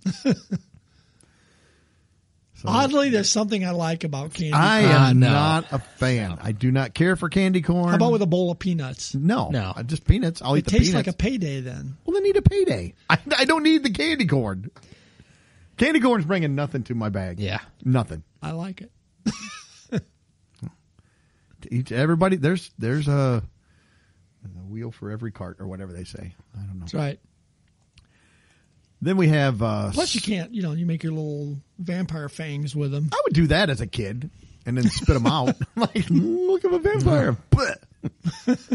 S1: So,
S2: oddly, there's something I like about candy.
S1: I
S2: corn.
S1: am
S3: no.
S1: not a fan. I do not care for candy corn.
S2: How about with a bowl of peanuts?
S1: No,
S3: No.
S1: just peanuts. I'll eat
S2: It
S1: the
S2: tastes
S1: peanuts.
S2: like a payday then.
S1: Well, they need a payday. I don't need the candy corn. Candy corn's bringing nothing to my bag.
S3: Yeah.
S1: Nothing.
S2: I like it.
S1: To each everybody, there's a wheel for every cart or whatever they say. I don't know.
S2: That's right.
S1: Then we have.
S2: Plus, you can't, you make your little vampire fangs with them.
S1: I would do that as a kid and then spit them out. Like, look at a vampire.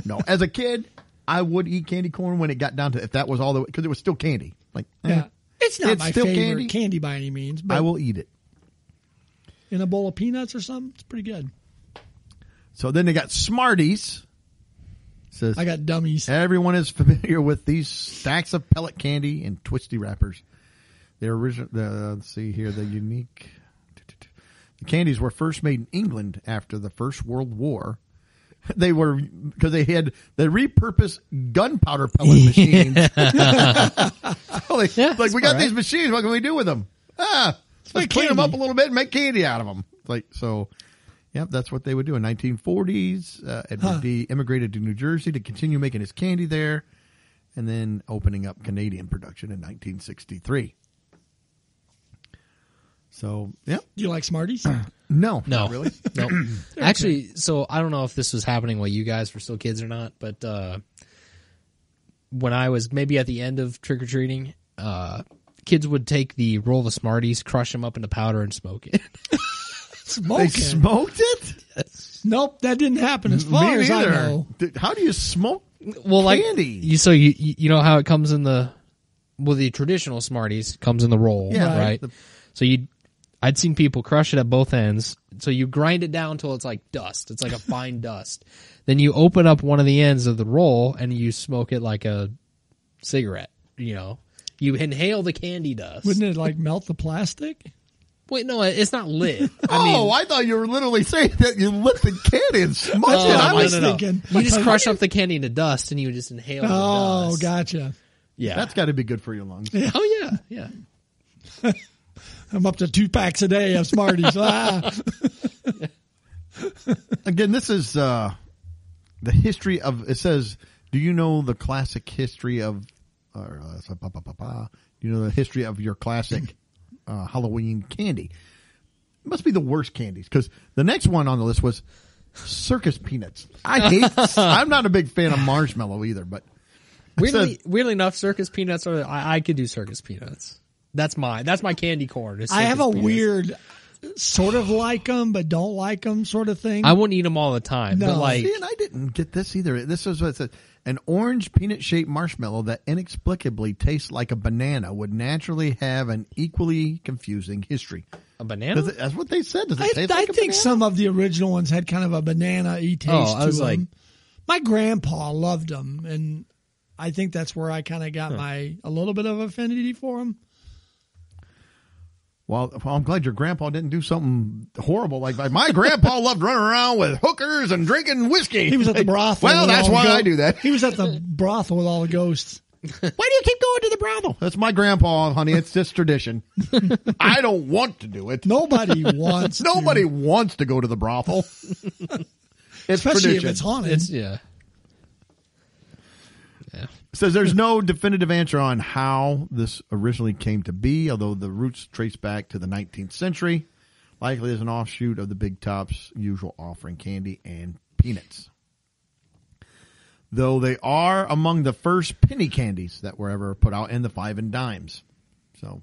S1: No, as a kid, I would eat candy corn when it got down to, if that was all the way, because it was still candy. Like,
S2: Yeah. It's not
S1: It's
S2: my
S1: still
S2: favorite
S1: candy.
S2: by any means, but
S1: I will eat it.
S2: in a bowl of peanuts or something, it's pretty good.
S1: So then they got Smarties. Says,
S2: I got dummies.
S1: everyone is familiar with these stacks of pellet candy in twisty wrappers. They're original. Let's see here. The unique. The candies were first made in England after the First World War. They were because they had the repurposed gunpowder pellet machines. Like we got these machines. What can we do with them? Let's clean them up a little bit and make candy out of them. Like so. Yep, that's what they would do in 1940s. Edward D. immigrated to New Jersey to continue making his candy there, and then opening up Canadian production in 1963. So, yep.
S2: Do you like Smarties?
S1: No,
S3: No,
S1: not really.
S3: No. Actually, so I don't know if this was happening while you guys were still kids or not, but when I was maybe at the end of trick or treating, kids would take the roll of Smarties, crush them up into powder, and smoke it.
S2: Smoking.
S1: They smoked it?
S2: Nope, that didn't happen as far
S1: Me
S2: as I
S1: neither.
S2: know.
S1: How do you smoke
S3: Well, like
S1: candy?
S3: you know how it comes in the traditional Smarties comes in the roll,
S1: Yeah,
S3: right?
S1: the-
S3: So I'd seen people crush it at both ends. So you grind it down till it's like dust. It's like a fine dust. Then you open up one of the ends of the roll and you smoke it like a cigarette. You inhale the candy dust.
S2: Wouldn't it like melt the plastic?
S3: Wait, no, it's not lit.
S1: I thought you were literally saying that you lit the candy and smoked
S2: That's
S1: it.
S2: what I
S3: no,
S2: was
S3: no, no.
S2: thinking.
S3: You just crush up the candy into dust and you just inhale the
S2: Oh,
S3: dust.
S2: gotcha.
S3: Yeah.
S1: That's got to be good for your lungs.
S3: Oh, yeah. Yeah.
S2: I'm up to 2 packs a day of Smarties.
S1: Again, this is the history of. It says, "Do you know the classic history of?" Do you know the history of your classic Halloween candy? It must be the worst candies because the next one on the list was circus peanuts. I'm not a big fan of marshmallow either, but
S3: Weirdly enough, circus peanuts are. I could do circus peanuts. That's my candy corn.
S2: I have a
S3: circus peanuts.
S2: weird sort of like them, but don't like them sort of thing.
S3: I wouldn't eat them all the time,
S2: No.
S3: but like
S1: See, and I didn't get this either. This is what it said. An orange peanut-shaped marshmallow that inexplicably tastes like a banana would naturally have an equally confusing history.
S3: a banana.
S1: That's what they said. Does it
S2: I
S1: taste like a
S2: think
S1: banana?
S2: some of the original ones had kind of a banana-y taste
S3: I was
S2: to
S3: like-
S2: them. My grandpa loved them, and I think that's where I kind of got a little bit of affinity for them.
S1: Well, I'm glad your grandpa didn't do something horrible like my grandpa loved running around with hookers and drinking whiskey.
S2: He was at the brothel.
S1: Well,
S2: with
S1: that's
S2: all the
S1: why I do that.
S2: He was at the brothel with all the ghosts.
S1: Why do you keep going to the brothel? That's my grandpa, honey. It's just tradition. I don't want to do it.
S2: Nobody wants
S1: Nobody
S2: to.
S1: wants to go to the brothel. It's
S2: Especially
S1: tradition.
S2: if it's haunted.
S3: It's yeah.
S1: Says there's no definitive answer on how this originally came to be, although the roots trace back to the 19th century, likely as an offshoot of the Big Top's usual offering candy and peanuts. though they are among the first penny candies that were ever put out, and the 5 and dimes. So,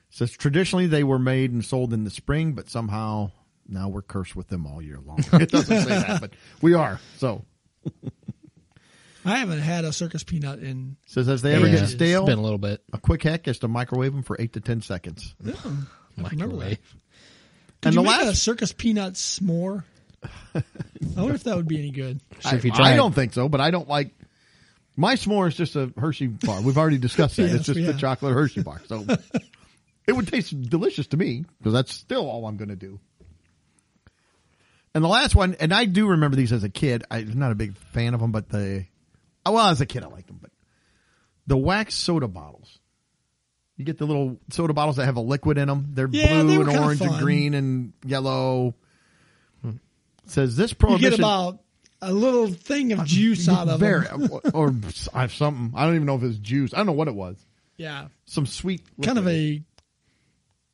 S1: says traditionally they were made and sold in the spring, but somehow now we're cursed with them all year long. It doesn't say that, but we are. So,
S2: I haven't had a circus peanut in.
S1: says as they ever get stale,
S3: It's been a little bit.
S1: a quick hack is to microwave them for 8 to 10 seconds.
S2: I remember that. Could
S1: And
S2: you
S1: the
S2: make a
S1: last,
S2: circus peanut s'more? I wonder if that would be any good.
S3: Sure, if you try
S1: I
S3: it.
S1: don't think so, but I don't like. My s'more is just a Hershey bar. We've already discussed that.
S2: Yes,
S1: It's just
S2: we
S1: the
S2: have.
S1: chocolate Hershey bar. So it would taste delicious to me because that's still all I'm going to do. And the last one, and I do remember these as a kid. I'm not a big fan of them, but as a kid I liked them. But the wax soda bottles. You get the little soda bottles that have a liquid in them. They're
S2: Yeah, they
S1: blue
S2: were
S1: and
S2: kinda
S1: orange and
S2: fun.
S1: green and yellow. It says this
S2: You
S1: prohibition.
S2: get about a little thing of juice out of
S1: Very,
S2: them.
S1: or something. I don't even know if it's juice. I don't know what it was.
S2: Yeah.
S1: Some sweet,
S2: Kind of
S1: liquid.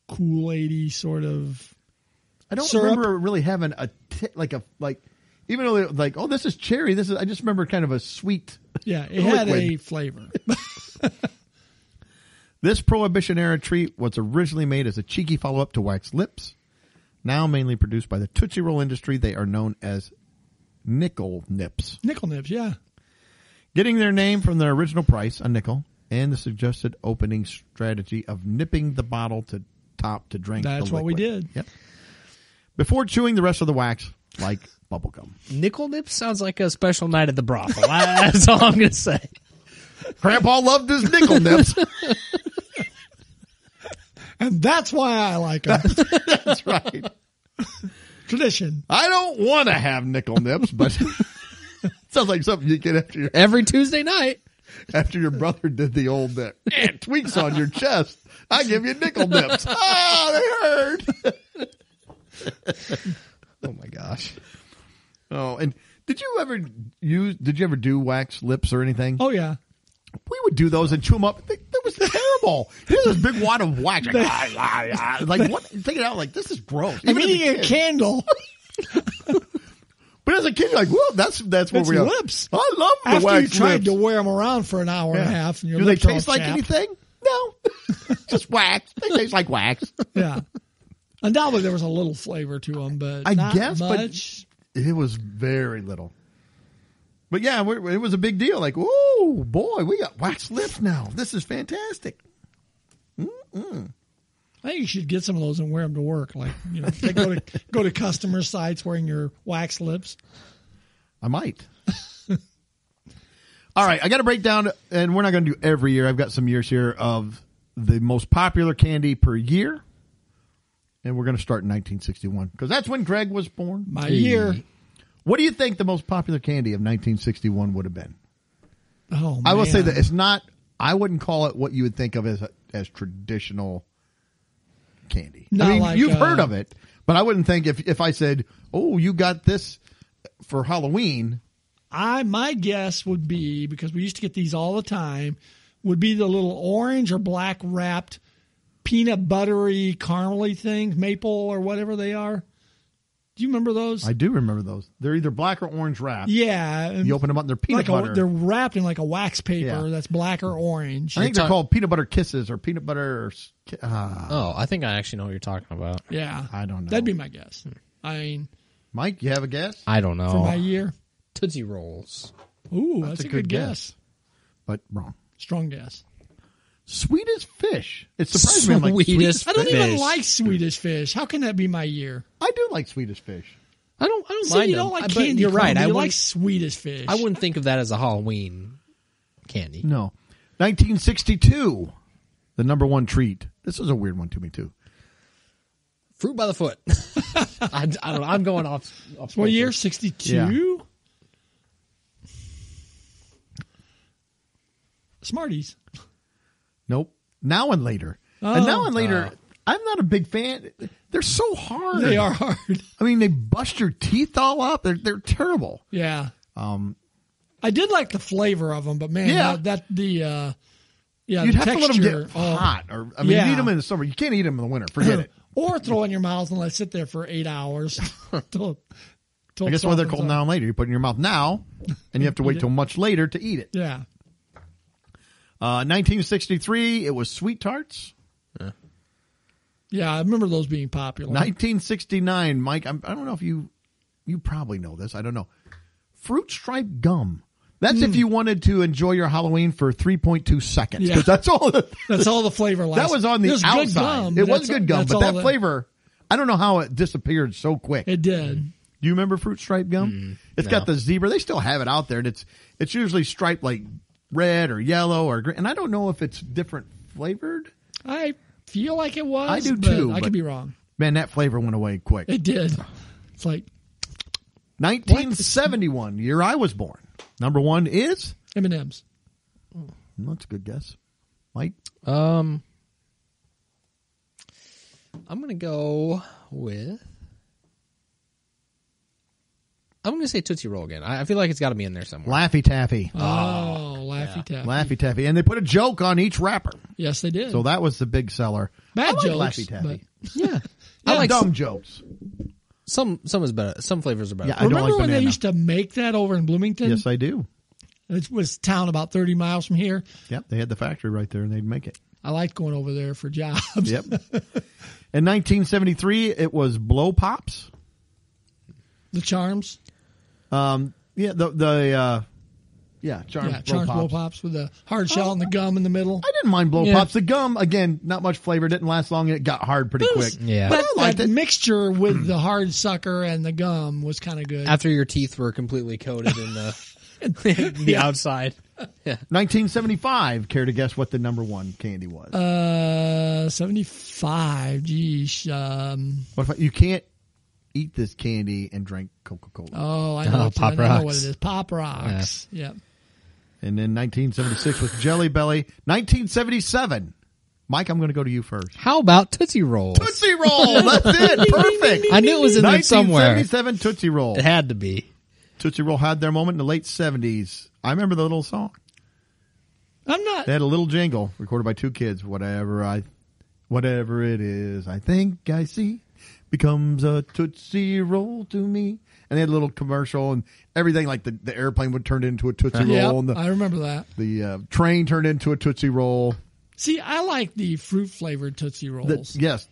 S2: a Kool-Aid-y sort of.
S1: I don't
S2: syrup.
S1: remember really having even though they oh, this is cherry. I just remember kind of a sweet.
S2: Yeah, it had
S1: liquid.
S2: a flavor.
S1: This Prohibition era treat was originally made as a cheeky follow up to wax lips. Now mainly produced by the Tootsie Roll industry, they are known as nickel nips.
S2: Nickel nips, yeah.
S1: Getting their name from their original price, a nickel, and the suggested opening strategy of nipping the bottle to top to drink.
S2: That's
S1: the
S2: what we
S1: liquid.
S2: did.
S1: Yep. Before chewing the rest of the wax like bubblegum.
S3: Nickel nip sounds like a special night at the brothel. That's all I'm going to say.
S1: Grandpa loved his nickel nips.
S2: And that's why I like them.
S1: That's right.
S2: Tradition.
S1: I don't want to have nickel nips, but sounds like something you get
S3: Every Tuesday night.
S1: after your brother did the old tweaks on your chest. I give you nickel nips. Oh, they hurt.
S3: Oh my gosh.
S1: Oh, and did you ever do wax lips or anything?
S2: Oh, yeah.
S1: We would do those and chew them up. That was terrible. Here's this big wad of wax. Like what? Take it out. Like this is gross.
S2: I'm
S1: Even as
S2: eating a
S1: kid.
S2: candle.
S1: But as a kid, you're like, well, that's where
S2: It's
S1: we are.
S2: lips.
S1: I love the
S2: After
S1: wax
S2: you tried
S1: lips.
S2: to wear them around for an hour and a half. And your
S1: Do they
S2: lips are all
S1: taste like
S2: chapped.
S1: anything? No. Just wax. They taste like wax.
S2: Yeah. Undoubtedly, there was a little flavor to them, but
S1: I
S2: not
S1: guess, but
S2: much.
S1: it was very little. But yeah, it was a big deal. Like, oh boy, we got wax lips now. This is fantastic.
S2: I think you should get some of those and wear them to work. Like, they go to customer sites wearing your wax lips.
S1: I might. All right, I got to break down, and we're not going to do every year. I've got some years here of the most popular candy per year. And we're going to start in 1961 because that's when Greg was born.
S2: My year.
S1: What do you think the most popular candy of 1961 would have been?
S2: Oh, man.
S1: I will say that it's not. I wouldn't call it what you would think of as traditional candy.
S2: Not
S1: I mean,
S2: like,
S1: you've heard of it, but I wouldn't think if I said, "Oh, you got this for Halloween."
S2: My guess would be, because we used to get these all the time, would be the little orange or black wrapped peanut buttery caramely things, maple or whatever they are. Do you remember those?
S1: I do remember those. They're either black or orange wrapped.
S2: Yeah. And
S1: You open them up, and they're peanut butter.
S2: they're wrapped in like a wax paper
S1: Yeah.
S2: that's black or orange.
S1: I think they're called peanut butter kisses or peanut butter.
S3: Oh, I think I actually know what you're talking about.
S2: Yeah.
S1: I don't know.
S2: That'd be my guess. I mean,
S1: Mike, you have a guess?
S3: I don't know.
S2: for my year.
S3: Tootsie Rolls.
S2: Ooh, that's a good guess.
S1: But wrong.
S2: Strong guess.
S1: Sweet as fish. It surprised me. I'm like,
S3: Sweet
S1: sweet
S3: as
S1: as
S2: I don't
S1: fish?
S2: even like Swedish fish. How can that be my year?
S1: I do like sweet as fish.
S3: I don't
S2: See,
S3: mind
S2: you
S3: them.
S2: don't like
S3: But
S2: candy.
S3: You're right.
S2: corn, but
S3: I
S2: you like
S3: wouldn't,
S2: Swedish fish.
S3: I wouldn't think of that as a Halloween candy.
S1: No. 1962. The number one treat. This was a weird one to me, too.
S3: Fruit by the foot. I don't know. I'm going off
S2: What year?
S3: scripture.
S2: 62?
S1: Yeah.
S2: Smarties.
S1: Nope. Now and later. And now and later, I'm not a big fan. They're so hard.
S2: They are hard.
S1: I mean, they bust your teeth all up. They're terrible.
S2: Yeah. I did like the flavor of them, but man,
S1: Yeah. You'd
S2: the
S1: have to let them
S2: texture,
S1: get hot. Or I mean,
S2: Yeah.
S1: you eat them in the summer. You can't eat them in the winter. Forget it.
S2: Or throw in your mouth and let it sit there for 8 hours. till
S1: I guess
S2: it
S1: why they're
S2: softens
S1: cold
S2: up.
S1: now and later. You put it in your mouth now, and you have to wait till much later to eat it.
S2: Yeah.
S1: 1963, it was Sweet Tarts.
S2: Yeah, I remember those being popular.
S1: 1969, Mike, I don't know if you probably know this. I don't know. Fruit Stripe gum. That's if you wanted to enjoy your Halloween for 3.2 seconds.
S2: Yeah.
S1: 'Cause that's all.
S2: That's all the flavor lasts.
S1: That was on the outside.
S2: Good gum,
S1: it was good gum,
S2: that's
S1: but
S2: all
S1: that flavor, I don't know how it disappeared so quick.
S2: It did.
S1: Do you remember Fruit Stripe gum? It's got the zebra. They still have it out there, and it's usually striped like red or yellow or green. And I don't know if it's different flavored.
S2: I feel like it was.
S1: I do
S2: but
S1: too,
S2: I
S1: but-
S2: could be wrong.
S1: Man, that flavor went away quick.
S2: It did. It's like
S1: 1971, year I was born. Number one is?
S2: M&M's.
S1: That's a good guess. Mike?
S3: I'm going to go with... I'm going to say Tootsie Roll again. I feel like it's got to be in there somewhere.
S1: Laffy Taffy.
S2: Oh, Laffy Taffy.
S1: Laffy Taffy. And they put a joke on each wrapper.
S2: Yes, they did.
S1: So that was the big seller.
S2: Bad
S1: I like
S2: jokes,
S1: Laffy Taffy.
S3: Yeah.
S1: I
S3: I like
S1: dumb jokes.
S3: some is better. Some flavors are better.
S1: Yeah, I don't
S2: Remember
S1: like
S2: when
S1: banana.
S2: they used to make that over in Bloomington?
S1: Yes, I do.
S2: It was a town about 30 miles from here.
S1: Yep, they had the factory right there, and they'd make it.
S2: I liked going over there for jobs.
S1: Yep. In 1973, it was Blow Pops.
S2: The Charms.
S1: Charms
S2: Yeah, Charms Blow Pops with the hard shell and the gum in the middle.
S1: I didn't mind Blow
S3: Yeah.
S1: Pops. The gum, again, not much flavor. Didn't last long, and it got hard pretty quick.
S3: Yeah.
S1: But I liked
S2: That
S1: it.
S2: mixture with the hard sucker and the gum was kind of good.
S3: After your teeth were completely coated in the outside.
S1: 1975, care to guess what the number one candy was?
S2: 75. Geez.
S1: What if you can't eat this candy and drink Coca-Cola?
S2: Oh, I know,
S3: Oh,
S2: what,
S3: Pop
S2: I know
S3: Rocks.
S2: what it is. Pop Rocks. Yeah.
S1: And then 1976 was Jelly Belly. 1977, Mike, I'm going to go to you first.
S3: How about Tootsie Rolls?
S1: Tootsie Roll. That's it. Perfect.
S3: I knew it was in there somewhere.
S1: 1977 Tootsie Roll.
S3: It had to be.
S1: Tootsie Roll had their moment in the late 70s. I remember the little song.
S2: I'm not.
S1: They had a little jingle recorded by two kids. Whatever it is, I think I see becomes a Tootsie Roll to me. And they had a little commercial and everything, like the airplane would turn into a Tootsie
S2: Yeah,
S1: Roll, and
S2: I remember that.
S1: the train turned into a Tootsie Roll.
S2: See, I like the fruit flavored Tootsie Rolls.
S1: Yes,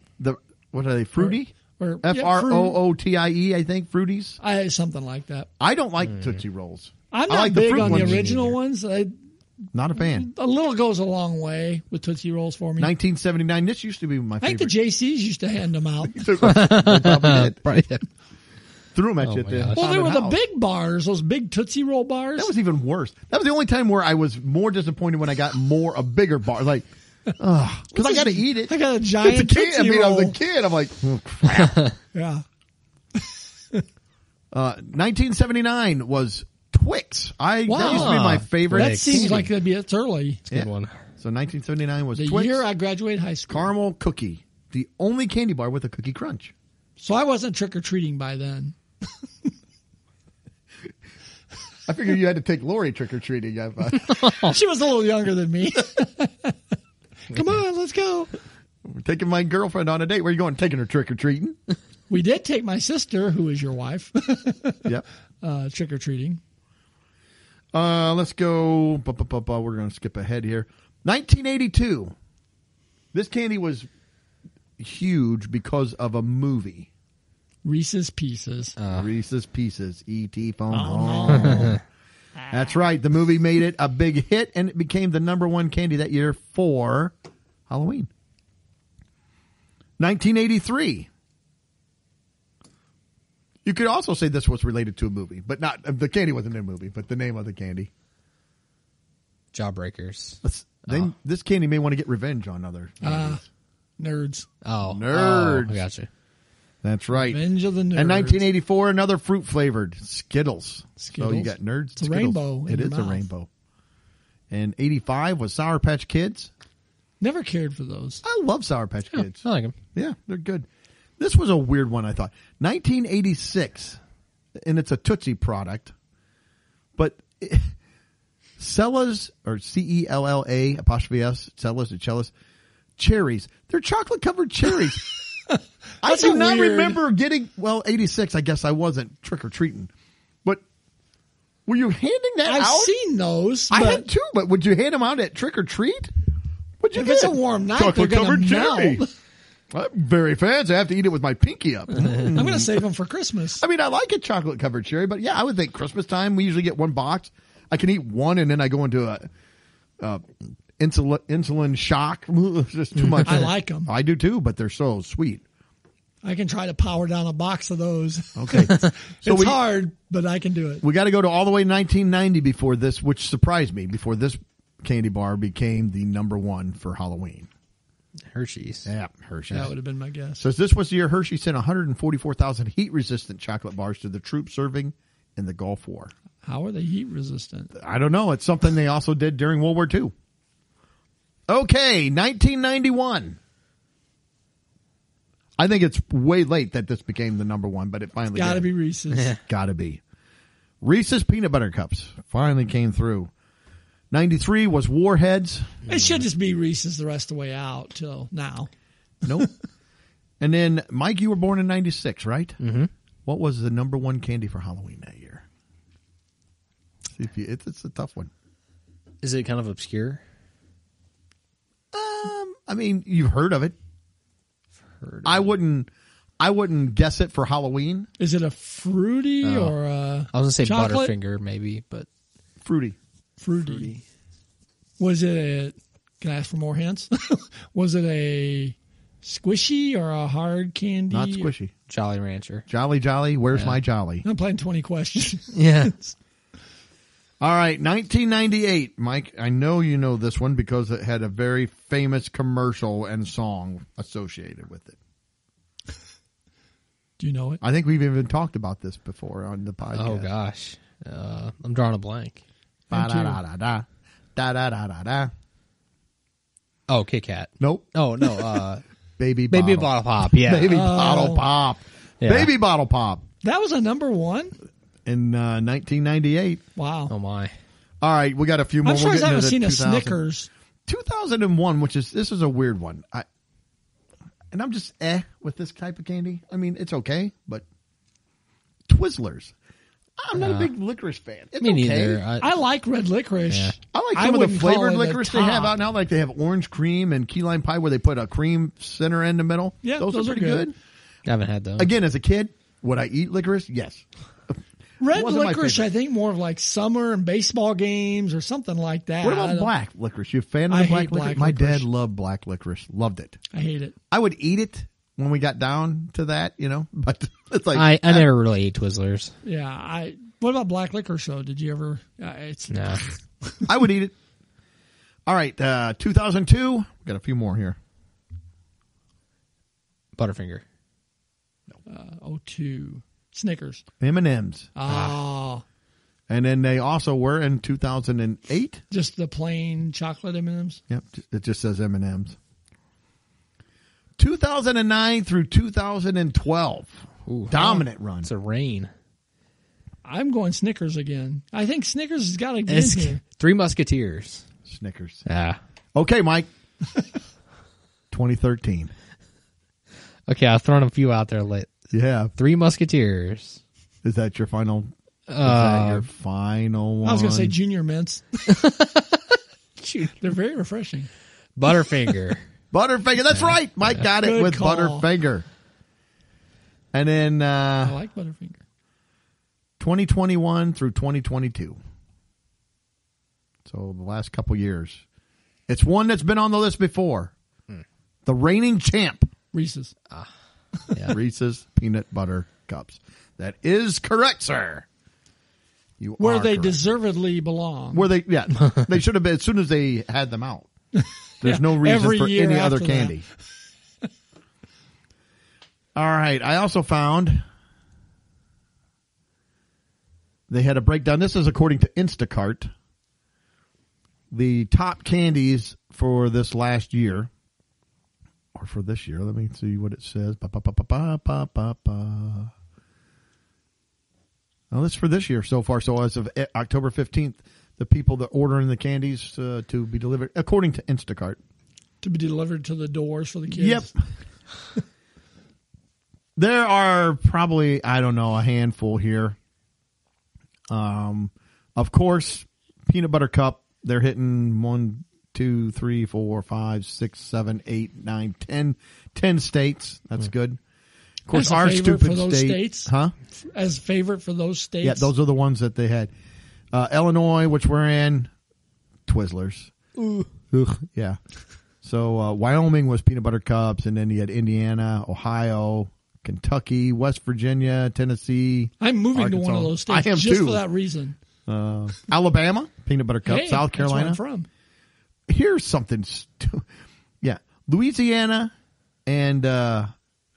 S1: what are they? Fruity?
S2: Or
S1: Frootie, I think. Fruities.
S2: Something like that.
S1: I don't like Tootsie Rolls.
S2: I'm
S1: I
S2: not
S1: like the
S2: big
S1: fruit
S2: on the
S1: ones.
S2: original ones.
S1: Not a fan.
S2: A little goes a long way with Tootsie Rolls for me.
S1: 1979. This used to be my
S2: I think the
S1: favorite.
S2: JCs used to hand them out.
S1: They probably did. Threw them at
S3: Oh
S1: you at
S3: my
S1: the
S3: gosh.
S2: Well, they were
S1: haunted
S2: the
S1: house.
S2: big bars, those big Tootsie Roll bars.
S1: That was even worse. That was the only time where I was more disappointed when I got a bigger bar. Like, because I got to eat it.
S2: I got a giant
S1: It's a kid.
S2: Tootsie Roll.
S1: I was a kid. I'm like, oh, crap.
S2: Yeah.
S1: 1979 was Twix. That used to be my favorite.
S2: That seems
S1: candy.
S2: like it's early.
S3: It's a good one.
S1: So 1979 was
S2: The
S1: Twix.
S2: year I graduated high school.
S1: Caramel cookie. The only candy bar with a cookie crunch.
S2: So I wasn't trick-or-treating by then.
S1: I figured you had to take Lori trick-or-treating.
S2: She was a little younger than me. Come on, let's go.
S1: We're taking my girlfriend on a date. Where are you going? Taking her trick-or-treating.
S2: We did take my sister, who is your wife,
S1: Yep.
S2: trick-or-treating.
S1: Let's go. We're going to skip ahead here. 1982. This candy was huge because of a movie.
S2: Reese's Pieces.
S1: Reese's Pieces. E.T. phone home. That's right. The movie made it a big hit, and it became the number one candy that year for Halloween. 1983. You could also say this was related to a movie, but not the candy wasn't in a movie, but the name of the candy.
S3: Jawbreakers.
S1: This candy may want to get revenge on other candies.
S2: Nerds.
S3: Oh.
S1: Nerds.
S3: Oh, I got you.
S1: That's right.
S2: Revenge of the Nerds.
S1: And 1984, another fruit flavored Skittles.
S2: Skittles.
S1: So you got Nerds.
S2: It's a
S1: Skittles.
S2: rainbow in
S1: It
S2: your
S1: is a
S2: mouth.
S1: rainbow. And 85 was Sour Patch Kids.
S2: Never cared for those.
S1: I love Sour Patch Kids.
S3: I like them.
S1: Yeah, they're good. This was a weird one, I thought. 1986, and it's a Tootsie product, but Cella's, or C-E-L-L-A, apostrophe S, Cella's or Cellas, cherries. They're chocolate-covered cherries. I do not
S2: weird-
S1: remember getting, 86, I guess I wasn't trick-or-treating. But were you handing that
S2: I've
S1: out?
S2: seen those.
S1: I
S2: but
S1: had two, but would you hand them out at trick-or-treat? What'd you
S2: If
S1: get?
S2: it's a warm night, they're gonna
S1: Chocolate-covered cherry.
S2: melt.
S1: I'm very fancy. I have to eat it with my pinky up.
S2: I'm going to save them for Christmas.
S1: I mean, I like a chocolate-covered cherry, but yeah, I would think Christmas time, we usually get one box. I can eat one, and then I go into a insulin shock. It's just too much.
S2: I like them.
S1: I do too, but they're so sweet.
S2: I can try to power down a box of those.
S1: Okay.
S2: It's hard, but I can do it.
S1: We got to go to all the way 1990 before this, which surprised me, before this candy bar became the number one for Halloween.
S3: Hershey's.
S1: Yeah, Hershey's.
S2: That would have been my guess.
S1: So this was the year Hershey sent 144,000 heat-resistant chocolate bars to the troops serving in the Gulf War.
S2: How are they heat resistant?
S1: I don't know. It's something they also did during World War II. Okay, 1991. I think it's way late that this became the number one, but it finally
S2: Got to
S1: did.
S2: be Reese's.
S1: Got to be. Reese's Peanut Butter Cups finally came through. 93 was Warheads.
S2: It should just be Reese's the rest of the way out till now.
S1: Nope. And then, Mike, you were born in 96, right?
S3: Mm-hmm.
S1: What was the number one candy for Halloween that year? See if it's a tough one.
S3: Is it kind of obscure?
S1: I mean, you've heard of it. I wouldn't guess it for Halloween.
S2: Is it a fruity or a
S3: I was going to say
S2: chocolate?
S3: Butterfinger, maybe, but
S1: Fruity.
S2: Fruity. Was it a, can I ask for more hints? Was it a squishy or a hard candy?
S1: Not squishy.
S3: Jolly Rancher.
S1: Jolly, where's my Jolly?
S2: I'm playing 20 questions.
S3: Yeah.
S1: All right, 1998. Mike, I know you know this one because it had a very famous commercial and song associated with it.
S2: Do you know it?
S1: I think we've even talked about this before on the podcast.
S3: Oh, gosh. I'm drawing a blank.
S1: Ba-da-da-da-da. Da-da-da-da-da.
S3: Oh, Kit Kat.
S1: Nope.
S3: Oh, no.
S1: Baby
S3: Baby
S1: Bottle.
S3: Bottle Pop. Yeah.
S1: Baby Bottle Pop.
S3: Yeah.
S1: Baby Bottle Pop
S2: That was a number one?
S1: in 1998.
S2: Wow.
S3: Oh, my.
S1: All right, we got a few more.
S2: I'm surprised
S1: We'll
S2: I
S1: get
S2: haven't
S1: into
S2: seen a
S1: 2000.
S2: Snickers.
S1: 2001, this is a weird one. And I'm just with this type of candy. I mean, it's okay, but Twizzlers. I'm not a big licorice fan. It's
S3: Me
S1: okay.
S3: neither.
S2: I like red licorice.
S3: Yeah.
S1: I like
S2: I
S1: some of the
S2: wouldn't call
S1: flavored
S2: it a
S1: licorice they have
S2: top.
S1: out now. Like they have orange cream and key lime pie where they put a cream center in the middle.
S2: Yeah,
S1: those are
S2: those are
S1: pretty
S2: good.
S1: good.
S3: I haven't had those.
S1: Again, as a kid, would I eat licorice? Yes.
S2: Red
S1: Wasn't my
S2: licorice,
S1: favorite.
S2: I think more of like summer and baseball games or something like that.
S1: What
S2: I
S1: about
S2: don't-
S1: black licorice? You a fan of
S2: I
S1: the black
S2: hate
S1: licorice?
S2: black
S1: My
S2: licorice.
S1: dad loved black licorice. Loved it.
S2: I hate it.
S1: I would eat it when we got down to that, but it's like
S3: I never really ate Twizzlers.
S2: Yeah. What about black licorice though? Did you ever? It's
S3: No.
S1: I would eat it. All right, 2002. Got a few more here.
S3: Butterfinger.
S2: 02 Snickers.
S1: M&M's.
S2: Oh,
S1: And then they also were in 2008.
S2: just the plain chocolate M&Ms.
S1: Yep, it just says M&M's. 2009 through 2012.
S3: Ooh,
S1: Dominant run.
S3: It's a rain.
S2: I'm going Snickers again. I think Snickers has got to get in
S3: It's
S2: here.
S3: Three Musketeers.
S1: Snickers.
S3: Yeah.
S1: Okay, Mike. 2013.
S3: Okay, I've thrown a few out there.
S1: Yeah.
S3: Three Musketeers.
S1: Is that your final? Is that your final one?
S2: I was going to say Junior Mints. They're very refreshing.
S3: Butterfinger.
S1: Butterfinger. That's right. Mike got it
S2: Good
S1: with
S2: call.
S1: Butterfinger. And then
S2: I like Butterfinger.
S1: 2021 through 2022. So the last couple years. It's one that's been on the list before. The reigning champ.
S2: Reese's.
S3: Yeah.
S1: Reese's Peanut Butter Cups. That is correct, sir. You
S2: Where
S1: are
S2: they
S1: correct.
S2: deservedly belong.
S1: Where they they should have been as soon as they had them out. There's no reason
S2: every
S1: for
S2: year
S1: any other
S2: after that.
S1: candy. All right. I also found they had a breakdown. This is according to Instacart. The top candies for this last year, or for this year. Let me see what it says. Well, this is for this year so far. So as of October 15th, the people that ordering the candies to be delivered, according to Instacart.
S2: To be delivered to the doors for the kids.
S1: Yep. There are probably, I don't know, a handful here. Of course, peanut butter cup. They're hitting 1, 2, 3, 4, 5, 6, 7, 8, 9, 10 states. That's good. Of course, our stupid
S2: states,
S1: huh?
S2: As favorite for those states.
S1: Yeah, those are the ones that they had. Illinois, which we're in, Twizzlers.
S2: Ooh.
S1: Ugh, yeah. So Wyoming was peanut butter cups, and then you had Indiana, Ohio, Kentucky, West Virginia, Tennessee.
S2: I'm moving
S1: Arkansas.
S2: to one of those states
S1: I am
S2: just
S1: too.
S2: for that reason.
S1: Alabama, peanut butter cup.
S2: Hey,
S1: South Carolina.
S2: That's where I'm from.
S1: Here's something. Yeah. Louisiana and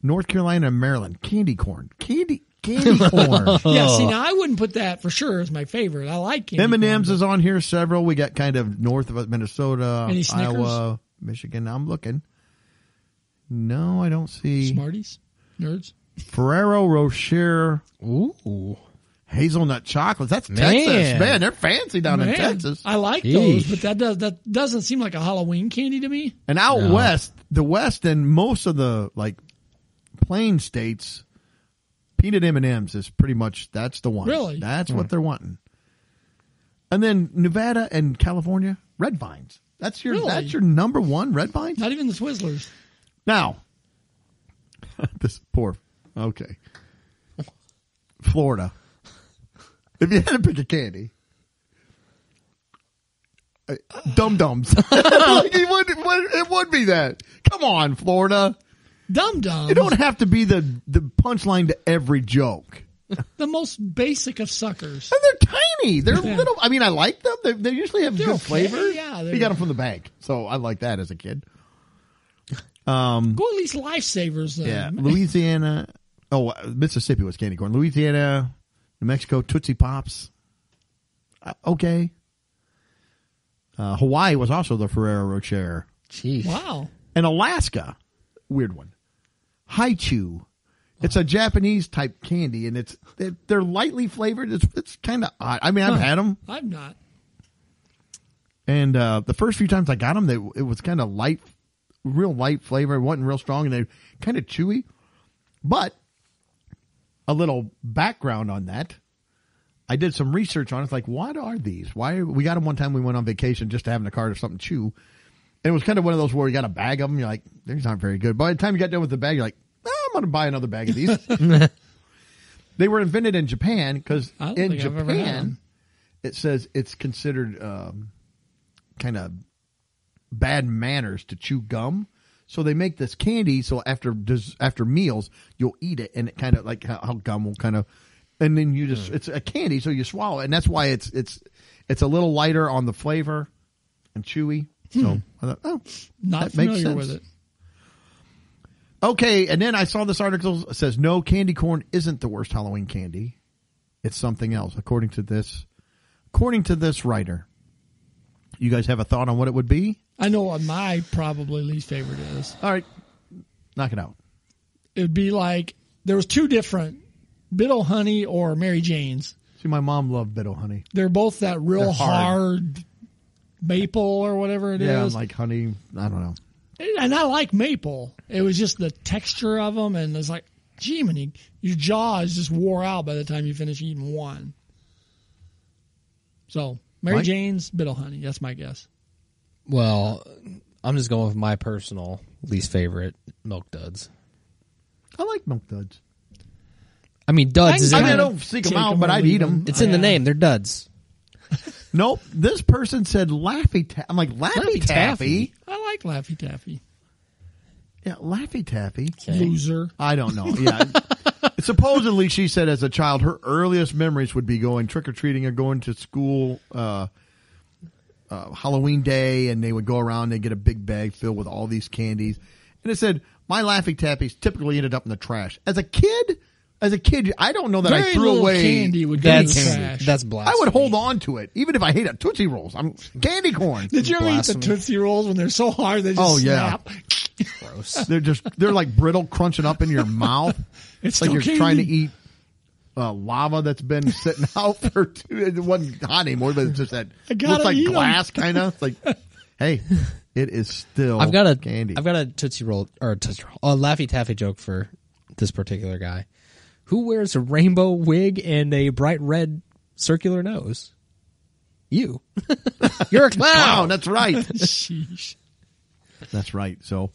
S1: North Carolina and Maryland. Candy corn. Candy corn.
S2: Yeah, see, now I wouldn't put that for sure as my favorite. I like candy
S1: M&M's
S2: corn,
S1: is on here, several. We got kind of north of Minnesota,
S2: Any Snickers?
S1: Iowa, Michigan. I'm looking. No, I don't see.
S2: Smarties? Nerds?
S1: Ferrero Rocher.
S3: Ooh.
S1: Hazelnut chocolates. That's
S3: Man.
S1: Texas. Man, they're fancy down in
S2: Man,
S1: Texas.
S2: I like those, but that doesn't seem like a Halloween candy to me.
S1: And out west, the West and most of the like plain states, peanut M&Ms is pretty much, that's the one.
S2: Really?
S1: That's what they're wanting. And then Nevada and California, red vines. That's your number one, red vines?
S2: Not even the Twizzlers.
S1: Now, this okay. Florida. If you had to pick a candy, Dum-Dums. It would be that. Come on, Florida.
S2: Dum-Dums.
S1: You don't have to be the punchline to every joke.
S2: The most basic of suckers.
S1: And they're tiny. They're little. I mean, I like them. They usually have good flavors.
S2: Yeah,
S1: we got them from the bank, so I like that as a kid.
S2: Go at least Lifesavers then.
S1: Yeah, Louisiana. Oh, Mississippi was candy corn. Louisiana, New Mexico, Tootsie Pops. Okay. Hawaii was also the Ferrero Rocher.
S3: Jeez.
S2: Wow.
S1: And Alaska, weird one. Haichu. It's a Japanese type candy, and they're lightly flavored. It's kind of odd. I mean, I've had them.
S2: I've not.
S1: And the first few times I got them, it was kind of light, real light flavor. It wasn't real strong, and they kind of chewy. But a little background on that. I did some research on it. It's like, what are these? We got them one time we went on vacation just to have in the car or something to chew. And it was kind of one of those where you got a bag of them. You're like, these aren't very good. By the time you got done with the bag, you're like, I'm going to buy another bag of these. They were invented in Japan because in Japan, it says it's considered kind of bad manners to chew gum. So they make this candy. So after meals, you'll eat it, and it kind of like how gum will kind of, and then you just it's a candy, so you swallow it, and that's why it's a little lighter on the flavor and chewy. So I thought,
S2: not
S1: that makes
S2: familiar
S1: sense.
S2: with it.
S1: Okay, and then I saw this article that says no, candy corn isn't the worst Halloween candy. It's something else, according to this writer. You guys have a thought on what it would be?
S2: I know what my probably least favorite is.
S1: All right, knock it out.
S2: It would be like there was two different, Biddle Honey or Mary Jane's.
S1: See, my mom loved Biddle Honey.
S2: They're both that real
S1: They're
S2: hard maple or whatever it is.
S1: Yeah, like honey. I don't know.
S2: And I like maple. It was just the texture of them, and it's like, gee, man, your jaw is just wore out by the time you finish eating one. So, Mary Jane's, Biddle Honey. That's my guess.
S3: Well, I'm just going with my personal least favorite, Milk Duds.
S1: I like Milk Duds.
S3: I mean, Duds is in
S1: I
S3: the,
S1: don't seek them out, but I'd eat them.
S3: it's in the name. They're Duds.
S1: Nope. This person said Laffy Taffy. I'm like, Laffy Taffy?
S2: I like Laffy Taffy.
S1: Yeah, Laffy Taffy.
S2: Loser.
S1: I don't know. Yeah. Supposedly, she said as a child, her earliest memories would be going trick-or-treating or going to school Halloween day, and they would go around and they'd get a big bag filled with all these candies. And it said, my Laffy Taffies typically ended up in the trash. As a kid, I don't know that
S2: Very
S1: I threw
S2: little
S1: away
S2: candy would go in the
S3: That's
S2: trash.
S3: that's blasphemy.
S1: I would hold on to it, even if I hate it. Tootsie Rolls. I'm candy corn.
S2: Did you ever eat the
S3: Blasphemy.
S2: Tootsie Rolls when they're so hard they just snap?
S3: Gross.
S1: They're like brittle, crunching up in your mouth.
S2: It's
S1: like
S2: still
S1: you're
S2: candy.
S1: trying to eat lava that's been sitting out for it wasn't hot anymore, but it's just that
S2: gotta
S1: looks like
S2: eat 'em.
S1: glass kind of. It's like, hey, it is still
S3: I've got
S1: candy.
S3: a Tootsie Roll or a Tootsie Roll, a Laffy Taffy joke for this particular guy. Who wears a rainbow wig and a bright red circular nose? You. You're a clown.
S1: Wow, that's right.
S2: Sheesh.
S1: That's right. So,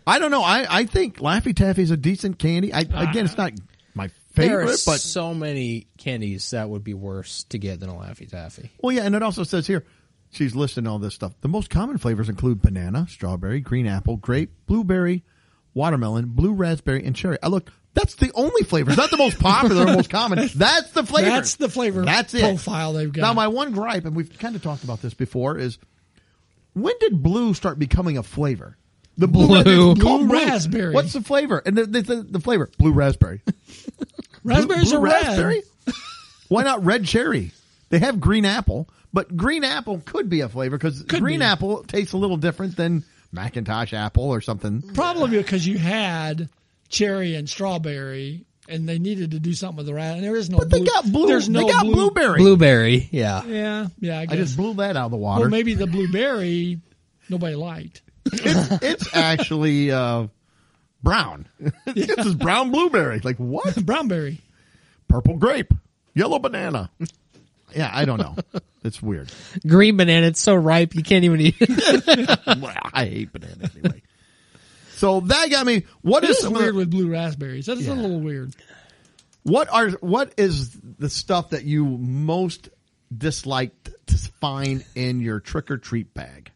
S1: I don't know. I think Laffy Taffy is a decent candy. Again, it's not my
S3: There
S1: favorite,
S3: are
S1: but
S3: so many candies that would be worse to get than a Laffy Taffy.
S1: well, yeah. And it also says here, she's listing all this stuff. The most common flavors include banana, strawberry, green apple, grape, blueberry, watermelon, blue raspberry, and cherry. Look, that's the only flavors. Not the most popular or most common. That's the flavor.
S2: That's the flavor
S1: That's it.
S2: profile they've got.
S1: Now, my one gripe, and we've kind of talked about this before, is when did blue start becoming a flavor? The
S3: Blue.
S1: it's called
S2: Blue raspberry.
S1: What's the flavor? And the flavor, blue raspberry.
S2: Raspberries
S1: blue
S2: are red.
S1: raspberry? Why not red cherry? They have green apple, but green apple could be a flavor because green
S2: be.
S1: apple tastes a little different than Macintosh apple or something.
S2: Probably because you had cherry and strawberry, and they needed to do something with the rat. And there is no.
S1: But they got blue.
S2: There's no
S1: they got
S2: blue.
S1: blueberry.
S3: Blueberry, yeah.
S2: Yeah. I guess.
S1: I just blew that out of the water.
S2: Well, maybe the blueberry nobody liked.
S1: It's actually brown. It's this brown blueberry. Like what?
S2: Brownberry.
S1: Purple grape, yellow banana. Yeah, I don't know. It's weird.
S3: Green banana, it's so ripe you can't even eat it.
S1: Well, I hate bananas anyway. So that got me. What
S2: It
S1: is
S2: is
S1: some of
S2: weird
S1: the-
S2: with blue raspberries. That is
S1: Yeah.
S2: a little weird.
S1: What is the stuff that you most disliked to find in your trick or treat bag?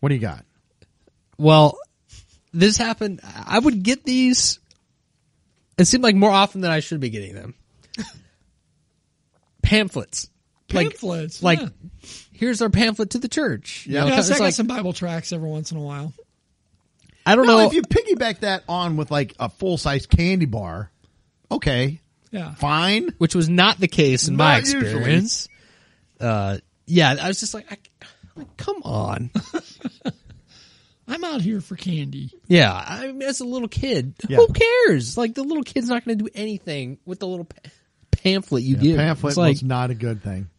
S1: What do you got?
S3: Well, this happened. I would get these. It seemed like more often than I should be getting them. Pamphlets.
S2: Pamphlets.
S3: Like,
S2: yeah.
S3: here's our pamphlet to the church.
S1: Yeah.
S2: Yeah,
S3: it's
S2: so I got
S3: like,
S2: some Bible tracts every once in a while.
S3: I don't
S1: Well,
S3: know.
S1: if you piggyback that on with like a full size candy bar, okay,
S2: Yeah.
S1: fine.
S3: Which was not the case in my
S1: Not usually.
S3: experience. Yeah, I was just like, come on.
S2: I'm out here for candy.
S3: Yeah, I mean, as a little kid,
S1: Yeah.
S3: who cares? Like, the little kid's not going to do anything with the little pamphlet you give.
S1: Pamphlet
S3: It's like,
S1: was not a good thing.